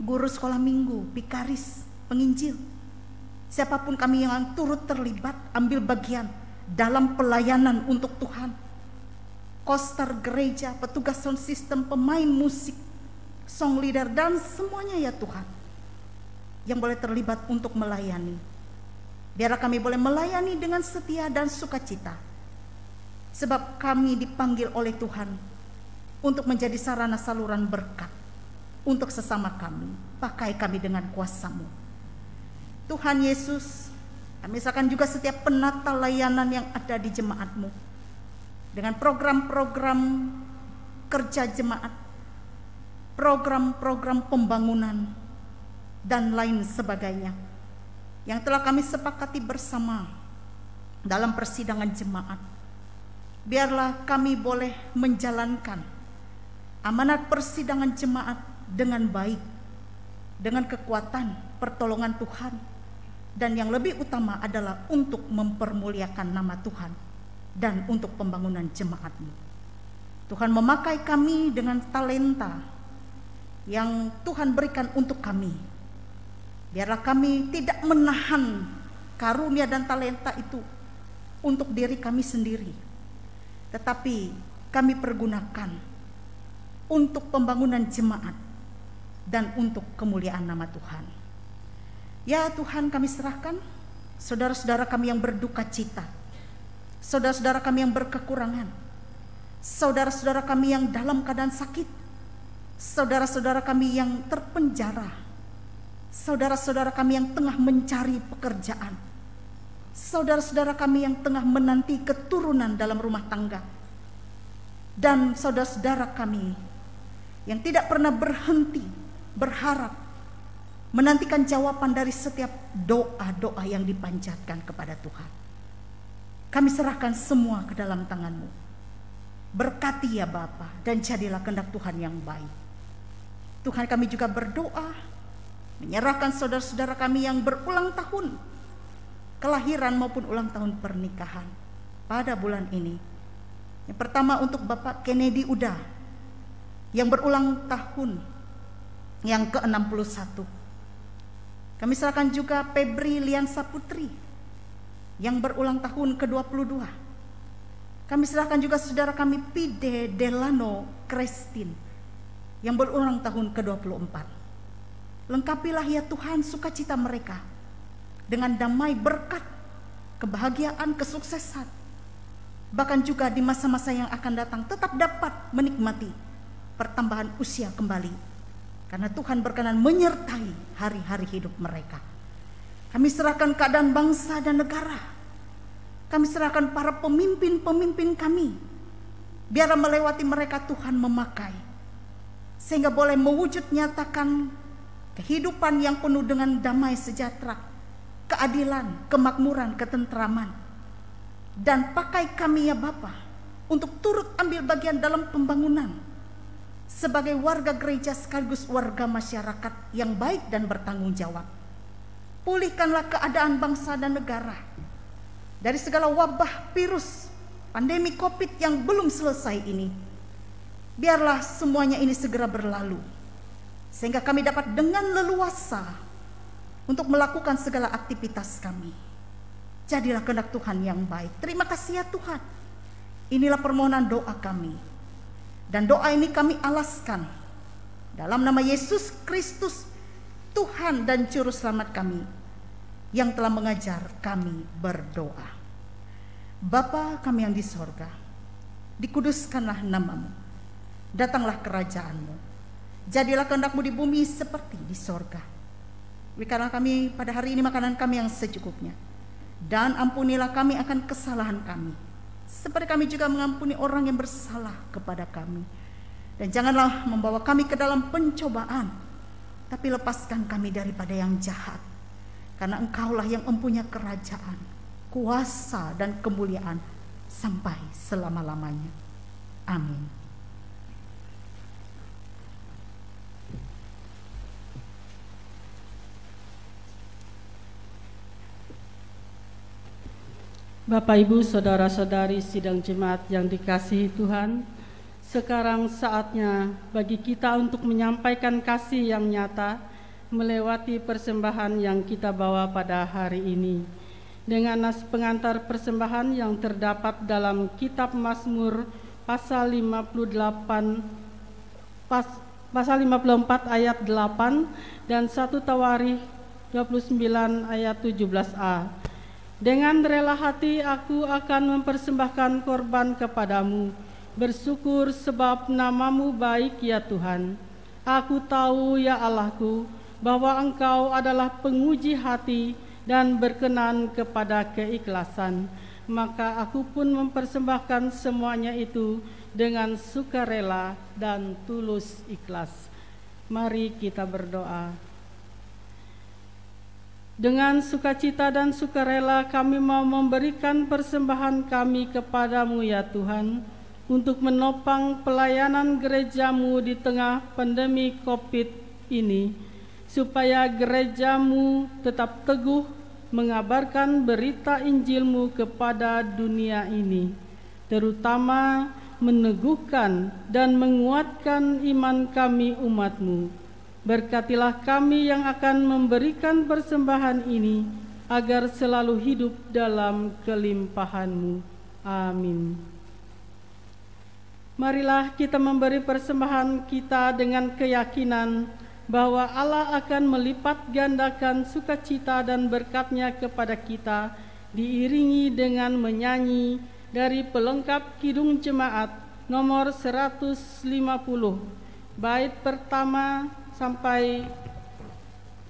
[SPEAKER 2] guru sekolah minggu, bikaris, penginjil, siapapun kami yang turut terlibat ambil bagian dalam pelayanan untuk Tuhan, koster gereja, petugas sound system, pemain musik, song leader, dan semuanya ya Tuhan yang boleh terlibat untuk melayani. Biarlah kami boleh melayani dengan setia dan sukacita, sebab kami dipanggil oleh Tuhan untuk menjadi sarana saluran berkat untuk sesama kami. Pakai kami dengan kuasa-Mu Tuhan Yesus. Kami serahkan juga setiap penata layanan yang ada di jemaat-Mu, dengan program-program kerja jemaat, program-program pembangunan, dan lain sebagainya yang telah kami sepakati bersama dalam persidangan jemaat. Biarlah kami boleh menjalankan amanat persidangan jemaat dengan baik, dengan kekuatan pertolongan Tuhan, dan yang lebih utama adalah untuk mempermuliakan nama Tuhan dan untuk pembangunan jemaat-Mu. Tuhan memakai kami dengan talenta yang Tuhan berikan untuk kami. Biarlah kami tidak menahan karunia dan talenta itu untuk diri kami sendiri, tetapi kami pergunakan untuk pembangunan jemaat dan untuk kemuliaan nama Tuhan. Ya Tuhan, kami serahkan saudara-saudara kami yang berduka cita, saudara-saudara kami yang berkekurangan, saudara-saudara kami yang dalam keadaan sakit, saudara-saudara kami yang terpenjara, saudara-saudara kami yang tengah mencari pekerjaan, saudara-saudara kami yang tengah menanti keturunan dalam rumah tangga, dan saudara-saudara kami yang tidak pernah berhenti berharap menantikan jawaban dari setiap doa-doa yang dipanjatkan kepada Tuhan. Kami serahkan semua ke dalam tangan-Mu. Berkati ya Bapa, dan jadilah kehendak Tuhan yang baik. Tuhan, kami juga berdoa menyerahkan saudara-saudara kami yang berulang tahun kelahiran maupun ulang tahun pernikahan pada bulan ini. Yang pertama untuk Bapak Kennedy Uda yang berulang tahun yang ke-61. Kami serahkan juga Febri Liansa Putri yang berulang tahun ke-22. Kami serahkan juga saudara kami Pide Delano Christine yang berulang tahun ke-24. Lengkapilah ya Tuhan sukacita mereka dengan damai, berkat, kebahagiaan, kesuksesan. Bahkan juga di masa-masa yang akan datang tetap dapat menikmati pertambahan usia kembali, karena Tuhan berkenan menyertai hari-hari hidup mereka. Kami serahkan keadaan bangsa dan negara. Kami serahkan para pemimpin-pemimpin kami. Biarlah melewati mereka Tuhan memakai, sehingga boleh mewujud nyatakan kehidupan yang penuh dengan damai sejahtera, keadilan, kemakmuran, ketentraman. Dan pakai kami ya Bapa untuk turut ambil bagian dalam pembangunan sebagai warga gereja sekaligus warga masyarakat yang baik dan bertanggung jawab. Pulihkanlah keadaan bangsa dan negara dari segala wabah virus pandemi COVID yang belum selesai ini. Biarlah semuanya ini segera berlalu, sehingga kami dapat dengan leluasa untuk melakukan segala aktivitas kami. Jadilah kehendak Tuhan yang baik. Terima kasih ya Tuhan. Inilah permohonan doa kami. Dan doa ini kami alaskan dalam nama Yesus Kristus, Tuhan dan Juru Selamat kami, yang telah mengajar kami berdoa. Bapa kami yang di sorga, dikuduskanlah namamu, datanglah kerajaanmu, jadilah kehendak-mu di bumi seperti di sorga. Berikanlah kami pada hari ini makanan kami yang secukupnya, dan ampunilah kami akan kesalahan kami, seperti kami juga mengampuni orang yang bersalah kepada kami. Dan janganlah membawa kami ke dalam pencobaan, tapi lepaskan kami daripada yang jahat. Karena Engkaulah yang mempunyai kerajaan, kuasa dan kemuliaan sampai selama-lamanya. Amin.
[SPEAKER 3] Bapak, Ibu, Saudara-saudari sidang jemaat yang dikasihi Tuhan, sekarang saatnya bagi kita untuk menyampaikan kasih yang nyata melewati persembahan yang kita bawa pada hari ini. Dengan nas pengantar persembahan yang terdapat dalam kitab Mazmur pasal 54 ayat 8 dan 1 Tawarikh 29 ayat 17a. Dengan rela hati aku akan mempersembahkan korban kepadamu, bersyukur sebab namamu baik ya Tuhan. Aku tahu ya Allahku bahwa Engkau adalah penguji hati dan berkenan kepada keikhlasan. Maka aku pun mempersembahkan semuanya itu dengan sukarela dan tulus ikhlas. Mari kita berdoa. Dengan sukacita dan sukarela kami mau memberikan persembahan kami kepadamu ya Tuhan, untuk menopang pelayanan gerejamu di tengah pandemi COVID ini, supaya gerejamu tetap teguh mengabarkan berita Injilmu kepada dunia ini, terutama meneguhkan dan menguatkan iman kami umatmu. Berkatilah kami yang akan memberikan persembahan ini, agar selalu hidup dalam kelimpahan-Mu. Amin. Marilah kita memberi persembahan kita dengan keyakinan bahwa Allah akan melipat gandakan sukacita dan berkat-Nya kepada kita, diiringi dengan menyanyi dari pelengkap Kidung Jemaat nomor 150, bait pertama sampai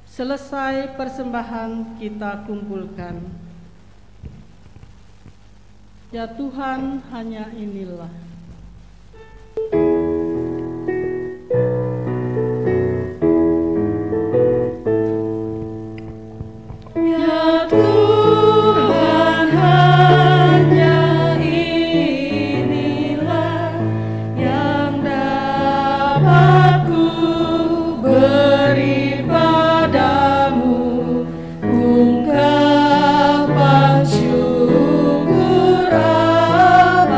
[SPEAKER 3] selesai persembahan kita kumpulkan. Ya Tuhan, hanya inilah.
[SPEAKER 4] Ya Tuhan, hanya inilah yang dapat ku beri padamu, ungkapan syukur apalah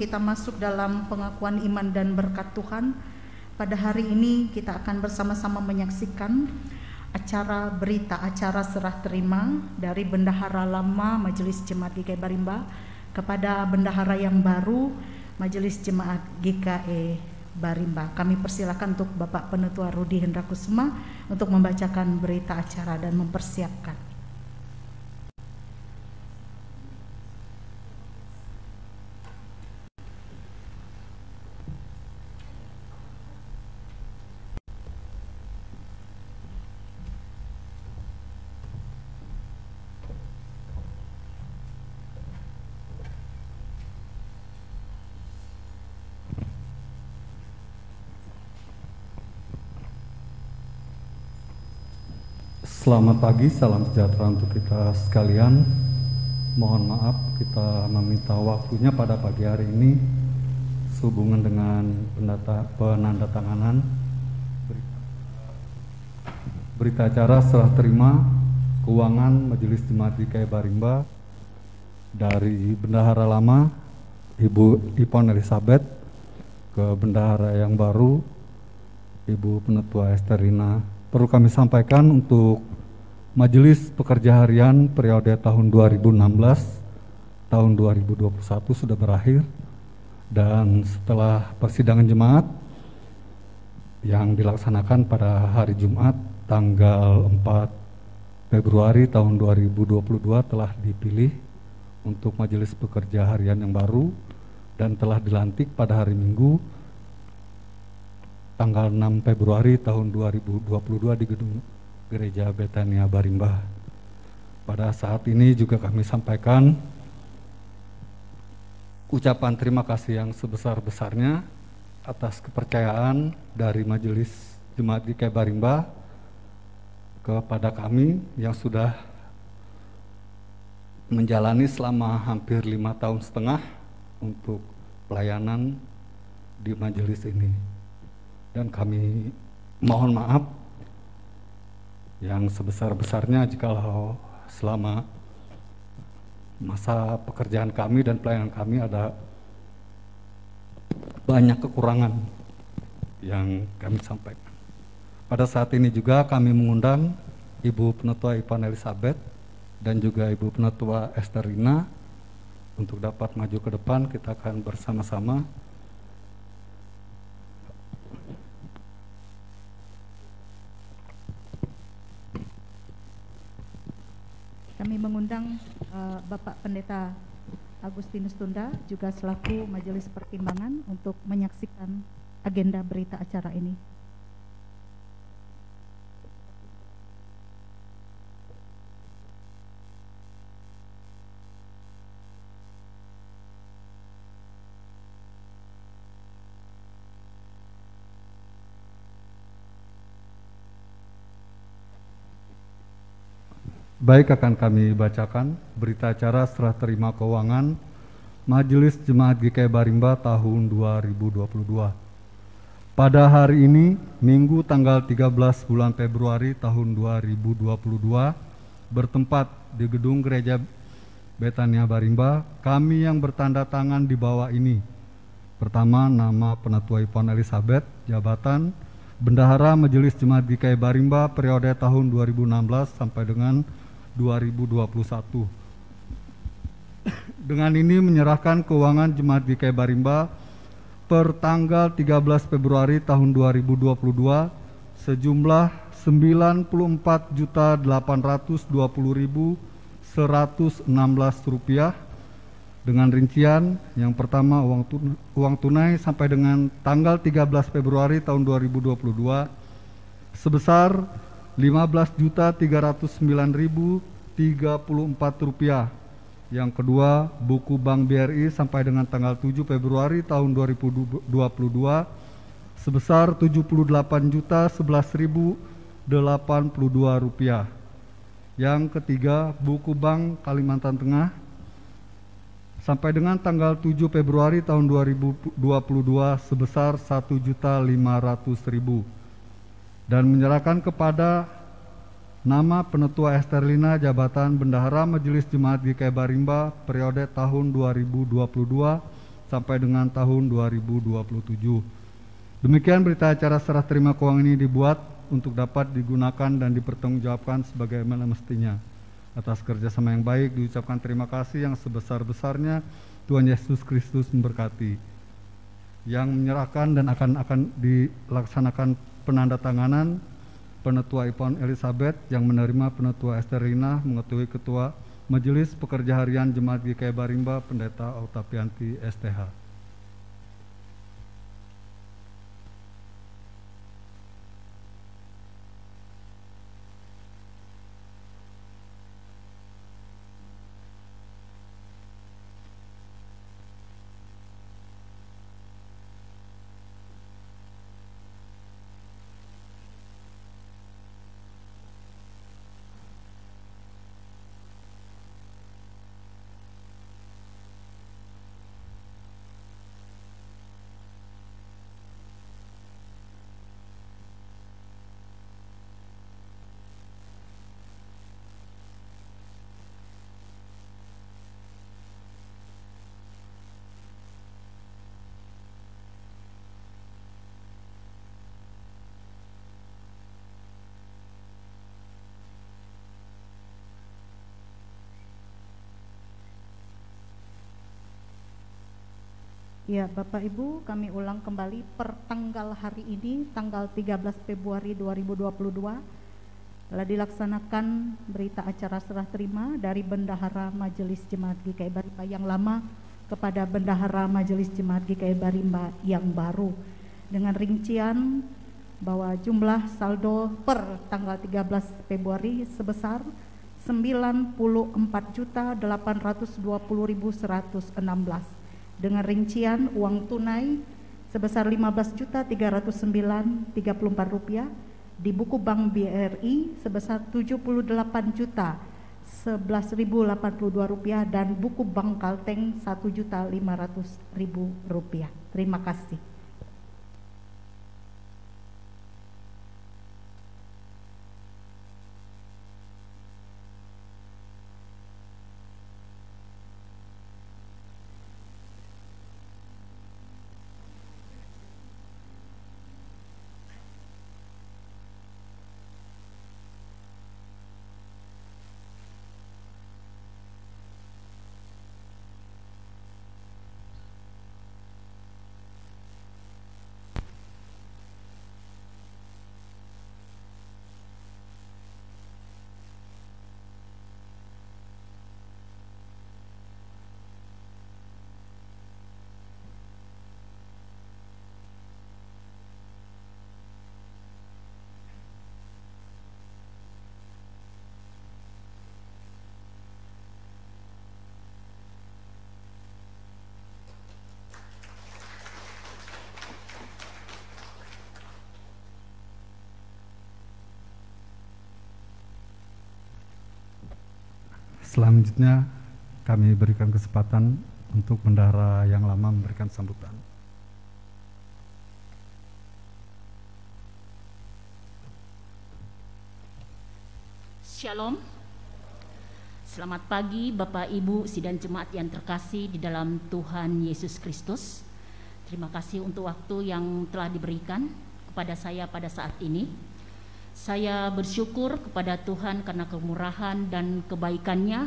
[SPEAKER 2] kita masuk dalam pengakuan iman dan berkat Tuhan, pada hari ini kita akan bersama-sama menyaksikan acara serah terima dari Bendahara Lama Majelis Jemaat GKI Barimba kepada Bendahara yang baru Majelis Jemaat GKI Barimba. Kami persilakan untuk Bapak Penetua Rudi Hendrakusuma untuk membacakan berita acara dan mempersiapkan.
[SPEAKER 6] Selamat pagi, salam sejahtera untuk kita sekalian. Mohon maaf kita meminta waktunya pada pagi hari ini sehubungan dengan penandatanganan berita acara serah terima keuangan Majelis Jemaat GKI Barimba dari Bendahara Lama Ibu Ipon Elizabeth ke Bendahara yang baru Ibu Penetua Esterina. Perlu kami sampaikan untuk Majelis Pekerja Harian periode tahun 2016 tahun 2021 sudah berakhir, dan setelah persidangan jemaat yang dilaksanakan pada hari Jumat tanggal 4 Februari tahun 2022 telah dipilih untuk Majelis Pekerja Harian yang baru dan telah dilantik pada hari Minggu tanggal 6 Februari tahun 2022 di Gedung Gereja Betania Barimba. Pada saat ini juga kami sampaikan ucapan terima kasih yang sebesar-besarnya atas kepercayaan dari Majelis Jemaat GKI Barimba kepada kami yang sudah menjalani selama hampir 5 tahun setengah untuk pelayanan di majelis ini. Dan kami mohon maaf yang sebesar-besarnya jikalau selama masa pekerjaan kami dan pelayanan kami ada banyak kekurangan yang kami sampaikan. Pada saat ini juga kami mengundang Ibu Penetua Ipon Elizabeth dan juga Ibu Penetua Esterina untuk dapat maju ke depan. Kita akan bersama-sama
[SPEAKER 2] kami mengundang Bapak Pendeta Agustinus Tunda juga selaku Majelis Pertimbangan untuk menyaksikan agenda berita acara ini.
[SPEAKER 6] Baik, akan kami bacakan berita acara serah terima keuangan Majelis Jemaat GKI Barimba tahun 2022. Pada hari ini, Minggu tanggal 13 bulan Februari tahun 2022, bertempat di Gedung Gereja Betania Barimba, kami yang bertanda tangan di bawah ini. Pertama, nama Penetua Ipon Elizabeth, jabatan Bendahara Majelis Jemaat GKI Barimba periode tahun 2016 sampai dengan 2021. Dengan ini menyerahkan keuangan Jemaat GKI Barimba per tanggal 13 Februari tahun 2022 sejumlah 94.820.116 rupiah dengan rincian yang pertama uang tunai sampai dengan tanggal 13 Februari tahun 2022 sebesar Rp15.309.034. Yang kedua, buku Bank BRI sampai dengan tanggal 7 Februari tahun 2022 sebesar Rp78.011.082. Yang ketiga, buku Bank Kalimantan Tengah sampai dengan tanggal 7 Februari tahun 2022 sebesar Rp1.500.000. Dan menyerahkan kepada nama Penetua Esterina jabatan Bendahara Majelis Jemaat GKI Barimba periode tahun 2022 sampai dengan tahun 2027. Demikian berita acara serah terima keuangan ini dibuat untuk dapat digunakan dan dipertanggungjawabkan sebagaimana mestinya. Atas kerjasama yang baik diucapkan terima kasih yang sebesar-besarnya. Tuhan Yesus Kristus memberkati. Yang menyerahkan dan akan dilaksanakan penandatanganan Penetua Ipon Elizabeth, yang menerima Penetua Esterina mengetahui Ketua Majelis Pekerja Harian Jemaat GKI Barimba Pendeta Octavianti STH.
[SPEAKER 2] Ya, Bapak Ibu, kami ulang kembali per tanggal hari ini, tanggal 13 Februari 2022, telah dilaksanakan berita acara serah terima dari Bendahara Majelis Jemaat GKI Barimba yang lama kepada Bendahara Majelis Jemaat GKI Barimba yang baru, dengan rincian bahwa jumlah saldo per tanggal 13 Februari sebesar 94.820.116, dengan rincian uang tunai sebesar Rp15.309.34, di buku Bank BRI sebesar Rp70.811.082 dan buku Bank Kalteng Rp1.500.000. Terima kasih.
[SPEAKER 6] Selanjutnya kami berikan kesempatan untuk bendahara yang lama memberikan sambutan.
[SPEAKER 7] Shalom. Selamat pagi Bapak Ibu sidang jemaat yang terkasih di dalam Tuhan Yesus Kristus. Terima kasih untuk waktu yang telah diberikan kepada saya pada saat ini. Saya bersyukur kepada Tuhan karena kemurahan dan kebaikannya,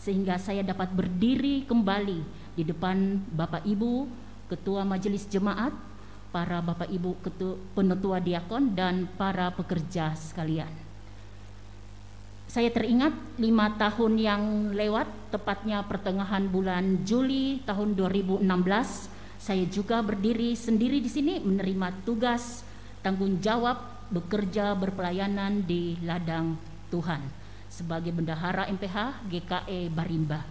[SPEAKER 7] sehingga saya dapat berdiri kembali di depan Bapak Ibu Ketua Majelis Jemaat, para Bapak Ibu Penetua Diakon, dan para pekerja sekalian. Saya teringat 5 tahun yang lewat, tepatnya pertengahan bulan Juli tahun 2016, saya juga berdiri sendiri di sini menerima tugas tanggung jawab bekerja berpelayanan di ladang Tuhan sebagai bendahara MPH GKI Barimba.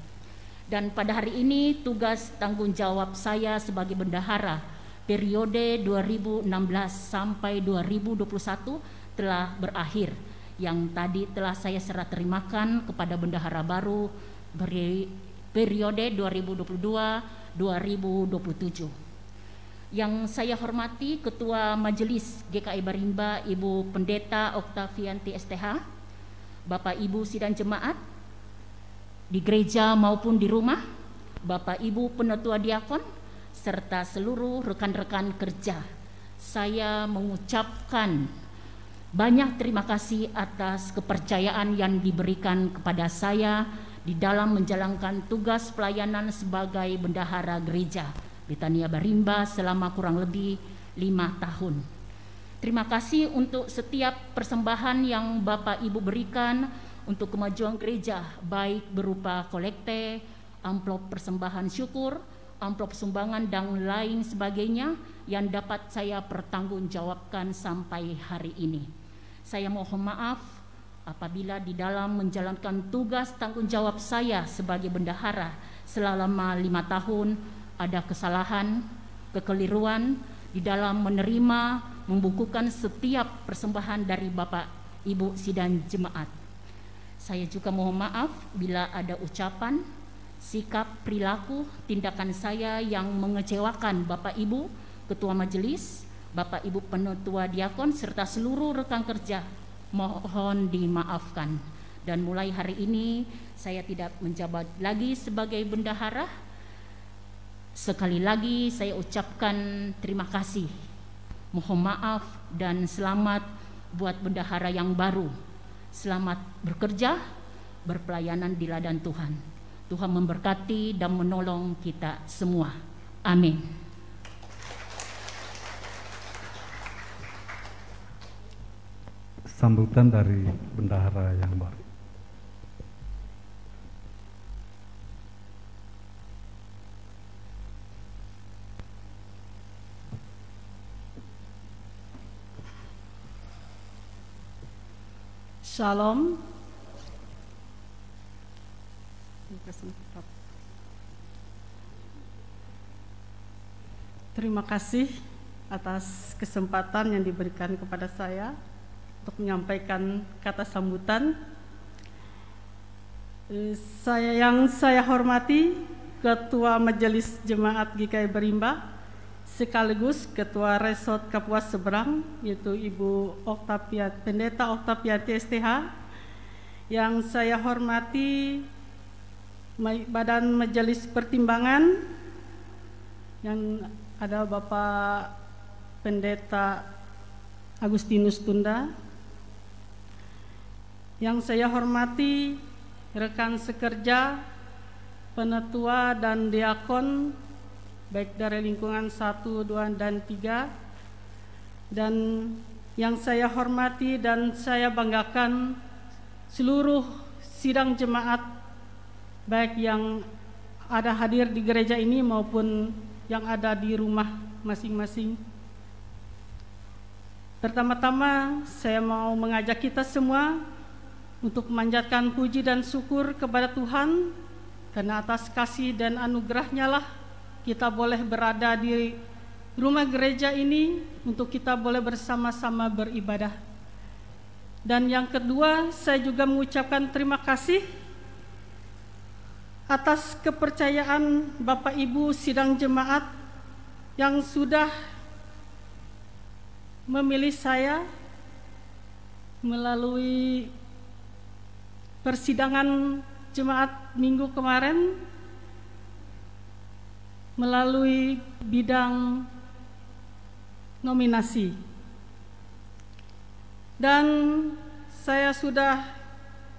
[SPEAKER 7] Dan pada hari ini tugas tanggung jawab saya sebagai bendahara periode 2016 sampai 2021 telah berakhir, yang tadi telah saya serah terimakan kepada bendahara baru periode 2022-2027. Yang saya hormati Ketua Majelis GKI Barimba Ibu Pendeta Octavianti STH, Bapak Ibu sidang jemaat di gereja maupun di rumah, Bapak Ibu Penetua Diakon, serta seluruh rekan-rekan kerja. Saya mengucapkan banyak terima kasih atas kepercayaan yang diberikan kepada saya di dalam menjalankan tugas pelayanan sebagai bendahara gereja Betania Barimba selama kurang lebih 5 tahun. Terima kasih untuk setiap persembahan yang Bapak Ibu berikan untuk kemajuan gereja, baik berupa kolekte, amplop persembahan syukur, amplop sumbangan dan lain sebagainya yang dapat saya pertanggungjawabkan sampai hari ini. Saya mohon maaf apabila di dalam menjalankan tugas tanggung jawab saya sebagai bendahara selama 5 tahun ada kesalahan, kekeliruan di dalam menerima, membukukan setiap persembahan dari Bapak, Ibu, sidang jemaat. Saya juga mohon maaf bila ada ucapan, sikap, perilaku, tindakan saya yang mengecewakan Bapak Ibu, Ketua Majelis, Bapak Ibu Penetua Diakon, serta seluruh rekan kerja. Mohon dimaafkan. Dan mulai hari ini saya tidak menjabat lagi sebagai bendahara. Sekali lagi saya ucapkan terima kasih. Mohon maaf dan selamat buat bendahara yang baru. Selamat bekerja, berpelayanan di ladang Tuhan. Tuhan memberkati dan menolong kita semua. Amin.
[SPEAKER 6] Sambutan dari bendahara yang baru.
[SPEAKER 3] Shalom. Terima kasih atas kesempatan yang diberikan kepada saya untuk menyampaikan kata sambutan. Saya hormati Ketua Majelis Jemaat GKI Barimba sekaligus Ketua Resort Kapuas Seberang, yaitu Ibu Pendeta Oktavianti STH. Yang saya hormati Badan Majelis Pertimbangan yang ada Bapak Pendeta Agustinus Tunda. Yang saya hormati rekan sekerja, penetua dan diakon baik dari lingkungan 1, 2, dan 3. Dan yang saya hormati dan saya banggakan seluruh sidang jemaat baik yang ada hadir di gereja ini maupun yang ada di rumah masing-masing. Pertama-tama saya mau mengajak kita semua untuk memanjatkan puji dan syukur kepada Tuhan karena atas kasih dan anugerahnya lah kita boleh berada di rumah gereja ini untuk kita boleh bersama-sama beribadah. Dan yang kedua, saya juga mengucapkan terima kasih atas kepercayaan Bapak Ibu sidang jemaat yang sudah memilih saya melalui persidangan jemaat minggu kemarin melalui bidang nominasi. Dan saya sudah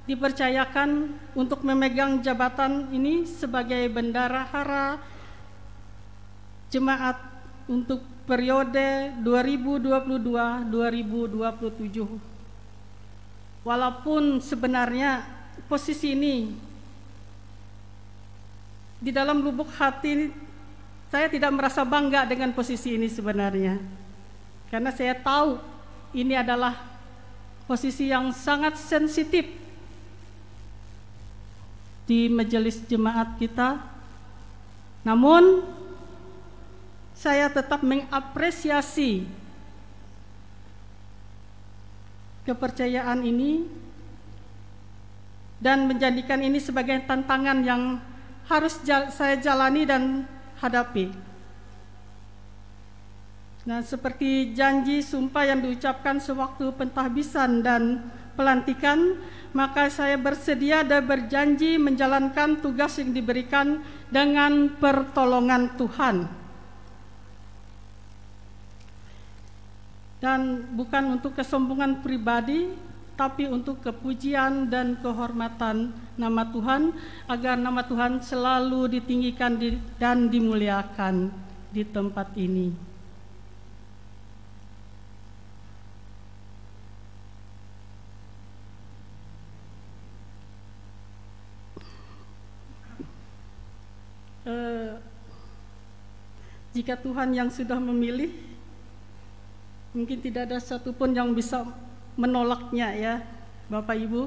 [SPEAKER 3] dipercayakan untuk memegang jabatan ini sebagai bendahara jemaat untuk periode 2022-2027. Walaupun sebenarnya posisi ini di dalam lubuk hati saya tidak merasa bangga dengan posisi ini sebenarnya. Karena saya tahu ini adalah posisi yang sangat sensitif di majelis jemaat kita. Namun saya tetap mengapresiasi kepercayaan ini dan menjadikan ini sebagai tantangan yang harus saya jalani dan hadapi. Nah, seperti janji sumpah yang diucapkan sewaktu pentahbisan dan pelantikan, maka saya bersedia dan berjanji menjalankan tugas yang diberikan dengan pertolongan Tuhan. dan bukan untuk kesombongan pribadi, tapi untuk kepujian dan kehormatan nama Tuhan, agar nama Tuhan selalu ditinggikan dan dimuliakan di tempat ini. Jika Tuhan yang sudah memilih, mungkin tidak ada satupun yang bisa menolaknya ya Bapak Ibu.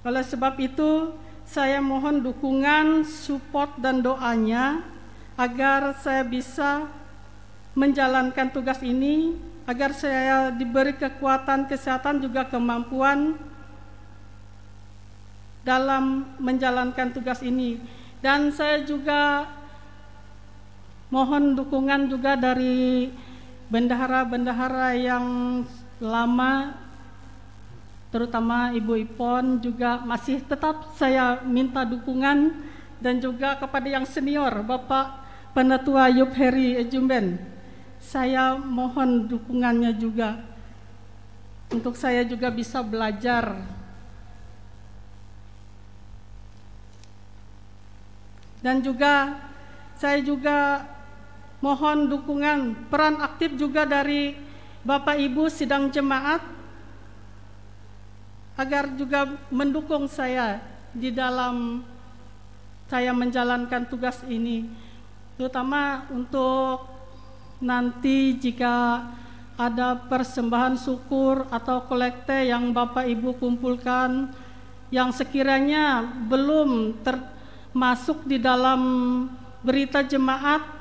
[SPEAKER 3] Oleh sebab itu saya mohon dukungan, support dan doanya agar saya bisa menjalankan tugas ini, agar saya diberi kekuatan, kesehatan, juga kemampuan dalam menjalankan tugas ini. Dan saya juga mohon dukungan juga dari bendahara-bendahara yang lama, terutama Ibu Ipon, juga masih tetap saya minta dukungan, dan juga kepada yang senior Bapak Penetua Yup Heri Ejumben, saya mohon dukungannya juga untuk saya juga bisa belajar. Dan juga saya juga mohon dukungan, peran aktif juga dari Bapak Ibu sidang jemaat, agar juga mendukung saya di dalam saya menjalankan tugas ini, terutama untuk nanti jika ada persembahan syukur atau kolekte yang Bapak Ibu kumpulkan yang sekiranya belum termasuk di dalam berita jemaat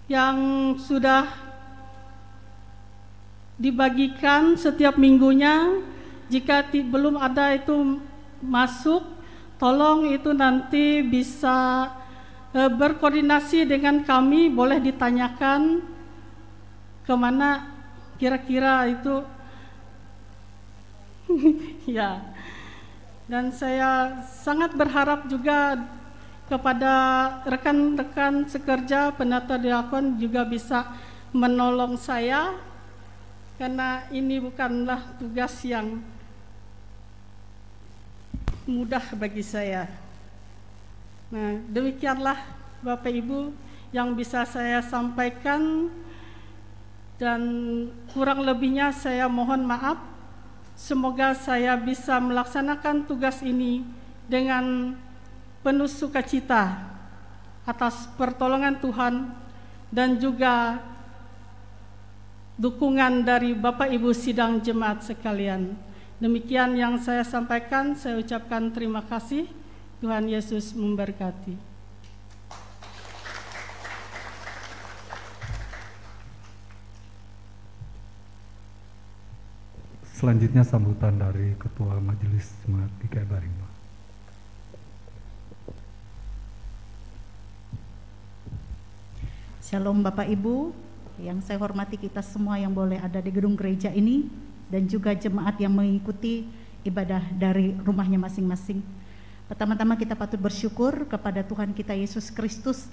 [SPEAKER 3] yang sudah dibagikan setiap minggunya, jika belum ada itu masuk, tolong itu nanti bisa berkoordinasi dengan kami, boleh ditanyakan kemana kira-kira itu. Ya, dan saya sangat berharap juga kepada rekan-rekan sekerja penata diakon juga bisa menolong saya, karena ini bukanlah tugas yang mudah bagi saya. Nah, demikianlah Bapak Ibu yang bisa saya sampaikan, dan kurang lebihnya saya mohon maaf. Semoga saya bisa melaksanakan tugas ini dengan penuh sukacita atas pertolongan Tuhan dan juga dukungan dari Bapak Ibu sidang jemaat sekalian. Demikian yang saya sampaikan, saya ucapkan terima kasih. Tuhan Yesus memberkati.
[SPEAKER 6] Selanjutnya sambutan dari Ketua Majelis Jemaat GKI Barimba.
[SPEAKER 2] Shalom Bapak Ibu, yang saya hormati kita semua yang boleh ada di gedung gereja ini, dan juga jemaat yang mengikuti ibadah dari rumahnya masing-masing. Pertama-tama kita patut bersyukur kepada Tuhan kita Yesus Kristus,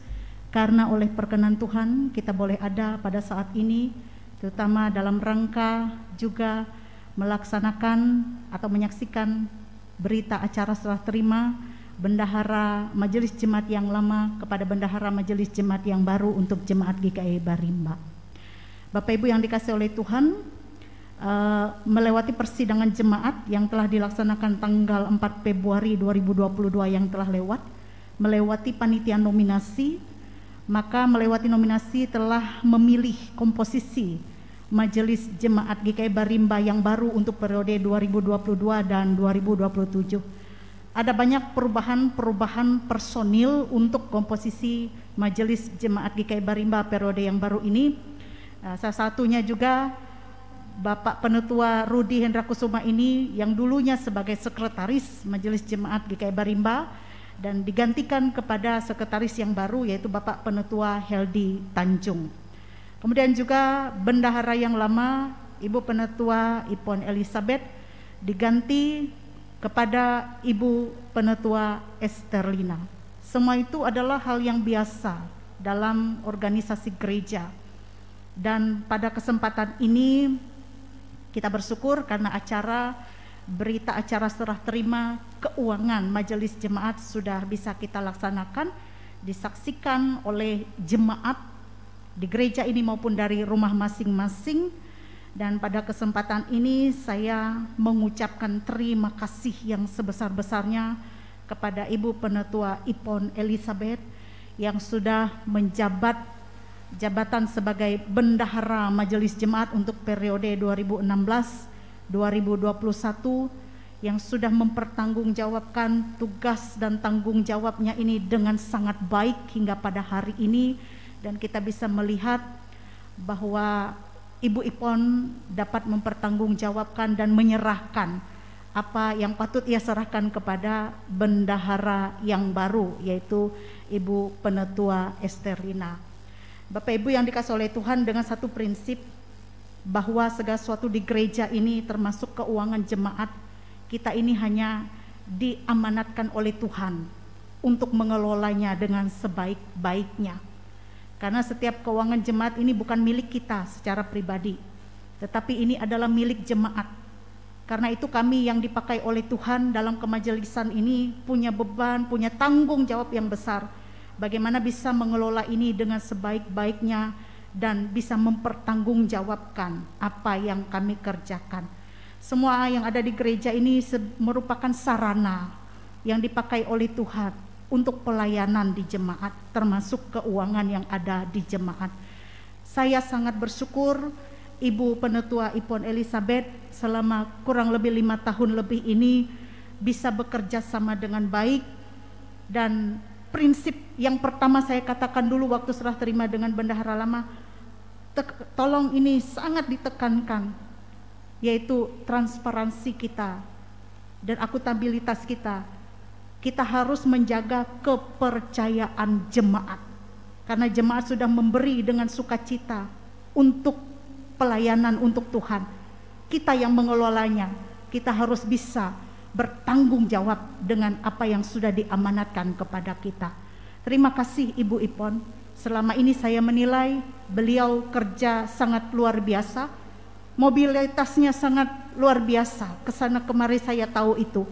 [SPEAKER 2] karena oleh perkenan Tuhan kita boleh ada pada saat ini, terutama dalam rangka juga melaksanakan atau menyaksikan berita acara serah terima Bendahara Majelis Jemaat yang lama kepada Bendahara Majelis Jemaat yang baru untuk Jemaat GKI Barimba. Bapak Ibu yang dikasihi oleh Tuhan, melewati persidangan jemaat yang telah dilaksanakan tanggal 4 Februari 2022 yang telah lewat, melewati panitia nominasi, maka melewati nominasi telah memilih komposisi Majelis Jemaat GKI Barimba yang baru untuk periode 2022 dan 2027. Ada banyak perubahan personil untuk komposisi Majelis Jemaat GKI Barimba periode yang baru ini. Salah satunya juga Bapak Penetua Rudi Hendra Kusuma ini yang dulunya sebagai sekretaris Majelis Jemaat GKI Barimba dan digantikan kepada sekretaris yang baru, yaitu Bapak Penetua Heldi Tanjung. Kemudian juga bendahara yang lama Ibu Penetua Ipon Elizabeth diganti kepada Ibu Penetua Esterlina. Semua itu adalah hal yang biasa dalam organisasi gereja. Dan pada kesempatan ini kita bersyukur karena berita acara serah terima keuangan majelis jemaat sudah bisa kita laksanakan, disaksikan oleh jemaat di gereja ini maupun dari rumah masing-masing. Dan pada kesempatan ini saya mengucapkan terima kasih yang sebesar-besarnya kepada Ibu Penetua Ipon Elizabeth yang sudah menjabat jabatan sebagai bendahara majelis jemaat untuk periode 2016-2021, yang sudah mempertanggungjawabkan tugas dan tanggung jawabnya ini dengan sangat baik hingga pada hari ini. Dan kita bisa melihat bahwa Ibu Ipon dapat mempertanggungjawabkan dan menyerahkan apa yang patut ia serahkan kepada bendahara yang baru, yaitu Ibu Penetua Esterlina. Bapak Ibu yang dikasihi oleh Tuhan, dengan satu prinsip bahwa segala sesuatu di gereja ini termasuk keuangan jemaat, kita ini hanya diamanatkan oleh Tuhan untuk mengelolanya dengan sebaik-baiknya. Karena setiap keuangan jemaat ini bukan milik kita secara pribadi, tetapi ini adalah milik jemaat. Karena itu kami yang dipakai oleh Tuhan dalam kemajelisan ini punya beban, punya tanggung jawab yang besar. Bagaimana bisa mengelola ini dengan sebaik-baiknya dan bisa mempertanggungjawabkan apa yang kami kerjakan. Semua yang ada di gereja ini merupakan sarana yang dipakai oleh Tuhan untuk pelayanan di jemaat, termasuk keuangan yang ada di jemaat. Saya sangat bersyukur Ibu Penetua Ipon Elizabeth selama kurang lebih 5 tahun lebih ini bisa bekerja sama dengan baik. Dan prinsip yang pertama saya katakan dulu waktu serah terima dengan bendahara lama, tolong ini sangat ditekankan, yaitu transparansi kita dan akuntabilitas kita. Kita harus menjaga kepercayaan jemaat, karena jemaat sudah memberi dengan sukacita untuk pelayanan untuk Tuhan. Kita yang mengelolanya, kita harus bisa bertanggung jawab dengan apa yang sudah diamanatkan kepada kita. Terima kasih Ibu Ipon. Selama ini saya menilai beliau kerja sangat luar biasa, mobilitasnya sangat luar biasa. Kesana kemari saya tahu itu.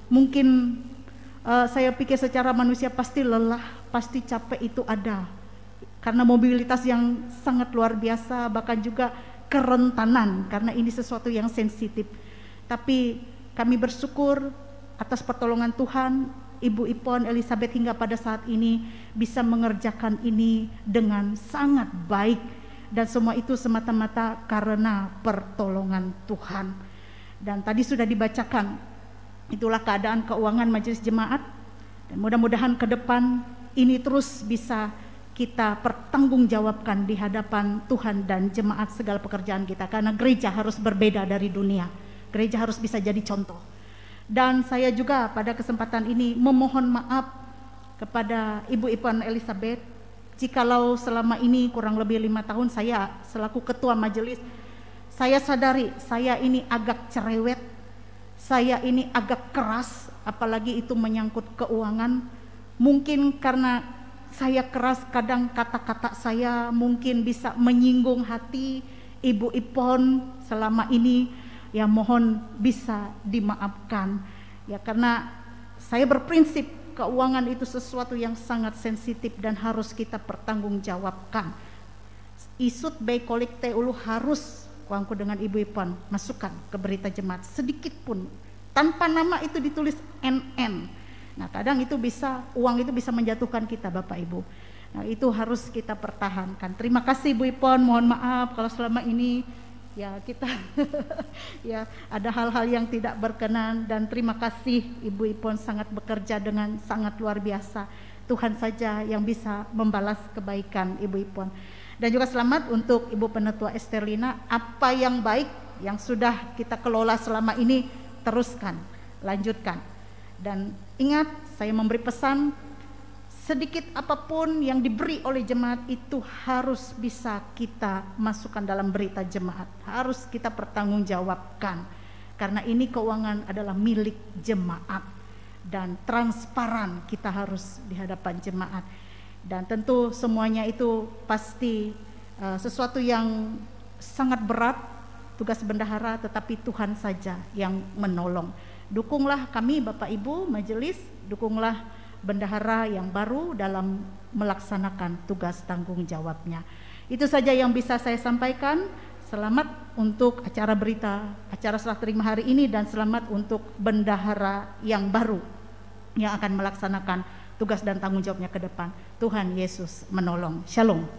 [SPEAKER 2] Mungkin saya pikir secara manusia pasti lelah, pasti capek itu ada. Karena mobilitas yang sangat luar biasa, bahkan juga kerentanan, karena ini sesuatu yang sensitif. Tapi kami bersyukur atas pertolongan Tuhan, Ibu Ipon Elizabeth hingga pada saat ini bisa mengerjakan ini dengan sangat baik. Dan semua itu semata-mata karena pertolongan Tuhan. Dan tadi sudah dibacakan, itulah keadaan keuangan majelis jemaat, dan mudah-mudahan ke depan ini terus bisa kita pertanggungjawabkan di hadapan Tuhan dan jemaat segala pekerjaan kita, karena gereja harus berbeda dari dunia. Gereja harus bisa jadi contoh. Dan saya juga pada kesempatan ini memohon maaf kepada Ibu Ipon Elizabeth jikalau selama ini kurang lebih 5 tahun saya selaku ketua majelis, saya sadari saya ini agak cerewet, saya ini agak keras, apalagi itu menyangkut keuangan. Mungkin karena saya keras, kadang kata-kata saya mungkin bisa menyinggung hati Ibu Ipon selama ini. Ya mohon bisa dimaafkan. Ya karena saya berprinsip keuangan itu sesuatu yang sangat sensitif dan harus kita pertanggungjawabkan. Isut baik kolikte ulu harus uangku dengan Ibu Ipon masukkan ke berita jemaat sedikit pun tanpa nama itu ditulis NN. Nah kadang itu bisa, uang itu bisa menjatuhkan kita Bapak Ibu. Nah itu harus kita pertahankan. Terima kasih Ibu Ipon, mohon maaf kalau selama ini ya kita ya ada hal-hal yang tidak berkenan, dan terima kasih Ibu Ipon sangat bekerja dengan sangat luar biasa. Tuhan saja yang bisa membalas kebaikan Ibu Ipon. Dan juga selamat untuk Ibu Penetua Esterlina, apa yang baik yang sudah kita kelola selama ini teruskan, lanjutkan. Dan ingat, saya memberi pesan, sedikit apapun yang diberi oleh jemaat itu harus bisa kita masukkan dalam berita jemaat, harus kita pertanggungjawabkan, karena ini keuangan adalah milik jemaat dan transparan kita harus di hadapan jemaat. Dan tentu semuanya itu pasti sesuatu yang sangat berat, tugas bendahara, tetapi Tuhan saja yang menolong. Dukunglah kami Bapak Ibu majelis, dukunglah bendahara yang baru dalam melaksanakan tugas tanggung jawabnya. Itu saja yang bisa saya sampaikan. Selamat untuk acara berita, acara serah terima hari ini, dan selamat untuk bendahara yang baru yang akan melaksanakan tugas dan tanggung jawabnya ke depan. Tuhan Yesus menolong. Shalom.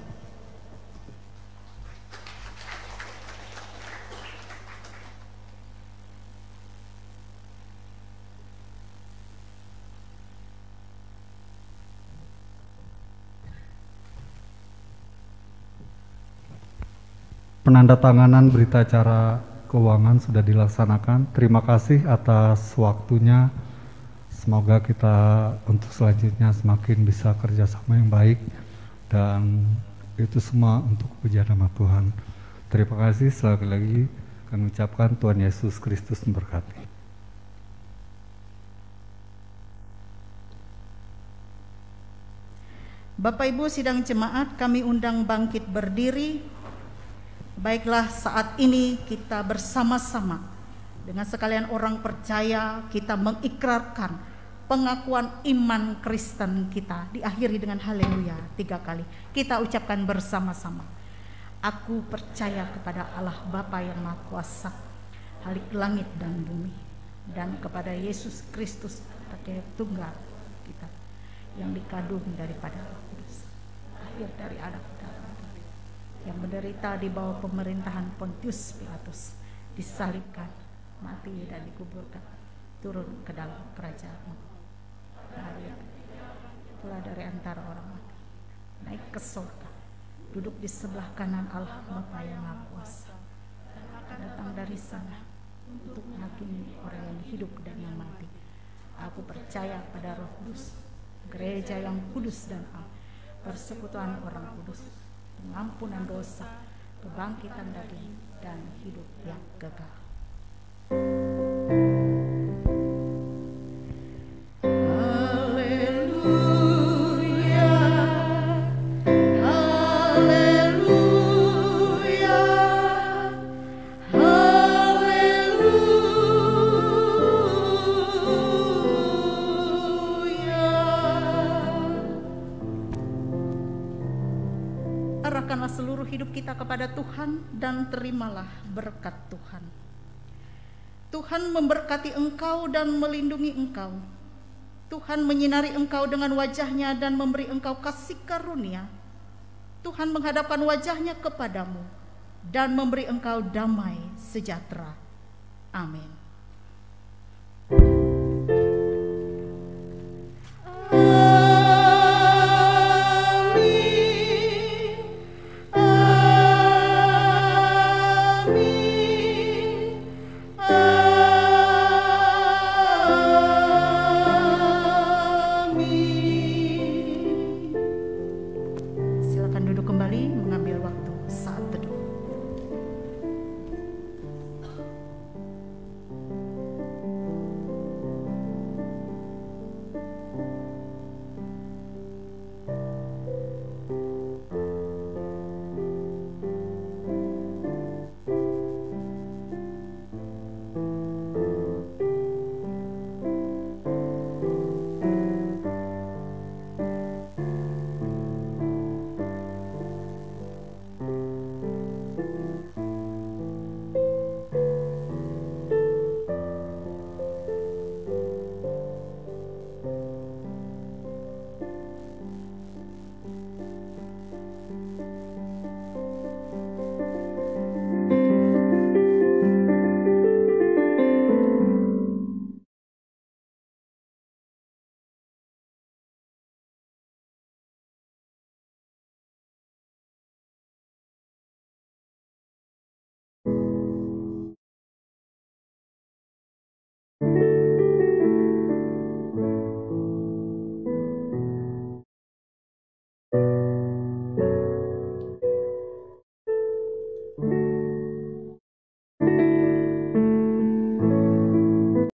[SPEAKER 6] Penandatanganan berita acara keuangan sudah dilaksanakan. Terima kasih atas waktunya. Semoga kita untuk selanjutnya semakin bisa kerjasama yang baik, dan itu semua untuk pujian nama Tuhan. Terima kasih. Sekali lagi kami ucapkan Tuhan Yesus Kristus memberkati.
[SPEAKER 2] Bapak Ibu sidang jemaat, kami undang bangkit berdiri. Baiklah, saat ini kita bersama-sama dengan sekalian orang percaya kita mengikrarkan pengakuan iman Kristen kita, diakhiri dengan haleluya 3 kali. Kita ucapkan bersama-sama. Aku percaya kepada Allah Bapa yang Maha Kuasa, Halik langit dan bumi, dan kepada Yesus Kristus Anak Tunggal kita yang dikandung daripada Roh Kudus, lahir dari anak darah, yang menderita di bawah pemerintahan Pontius Pilatus, disalibkan, mati dan dikuburkan, turun ke dalam kerajaan, pula dari antara orang mati, naik ke surga, duduk di sebelah kanan Allah Bapa yang Maha Kuasa, datang dari sana untuk menghakimi orang yang hidup dan yang mati. Aku percaya pada Roh Kudus, gereja yang kudus dan am, persekutuan orang kudus, pengampunan dosa, kebangkitan daging, dan hidup yang kekal. Arahkanlah seluruh hidup kita kepada Tuhan dan terimalah berkat Tuhan. Tuhan memberkati engkau dan melindungi engkau. Tuhan menyinari engkau dengan wajahnya dan memberi engkau kasih karunia. Tuhan menghadapkan wajahnya kepadamu dan memberi engkau damai sejahtera. Amin.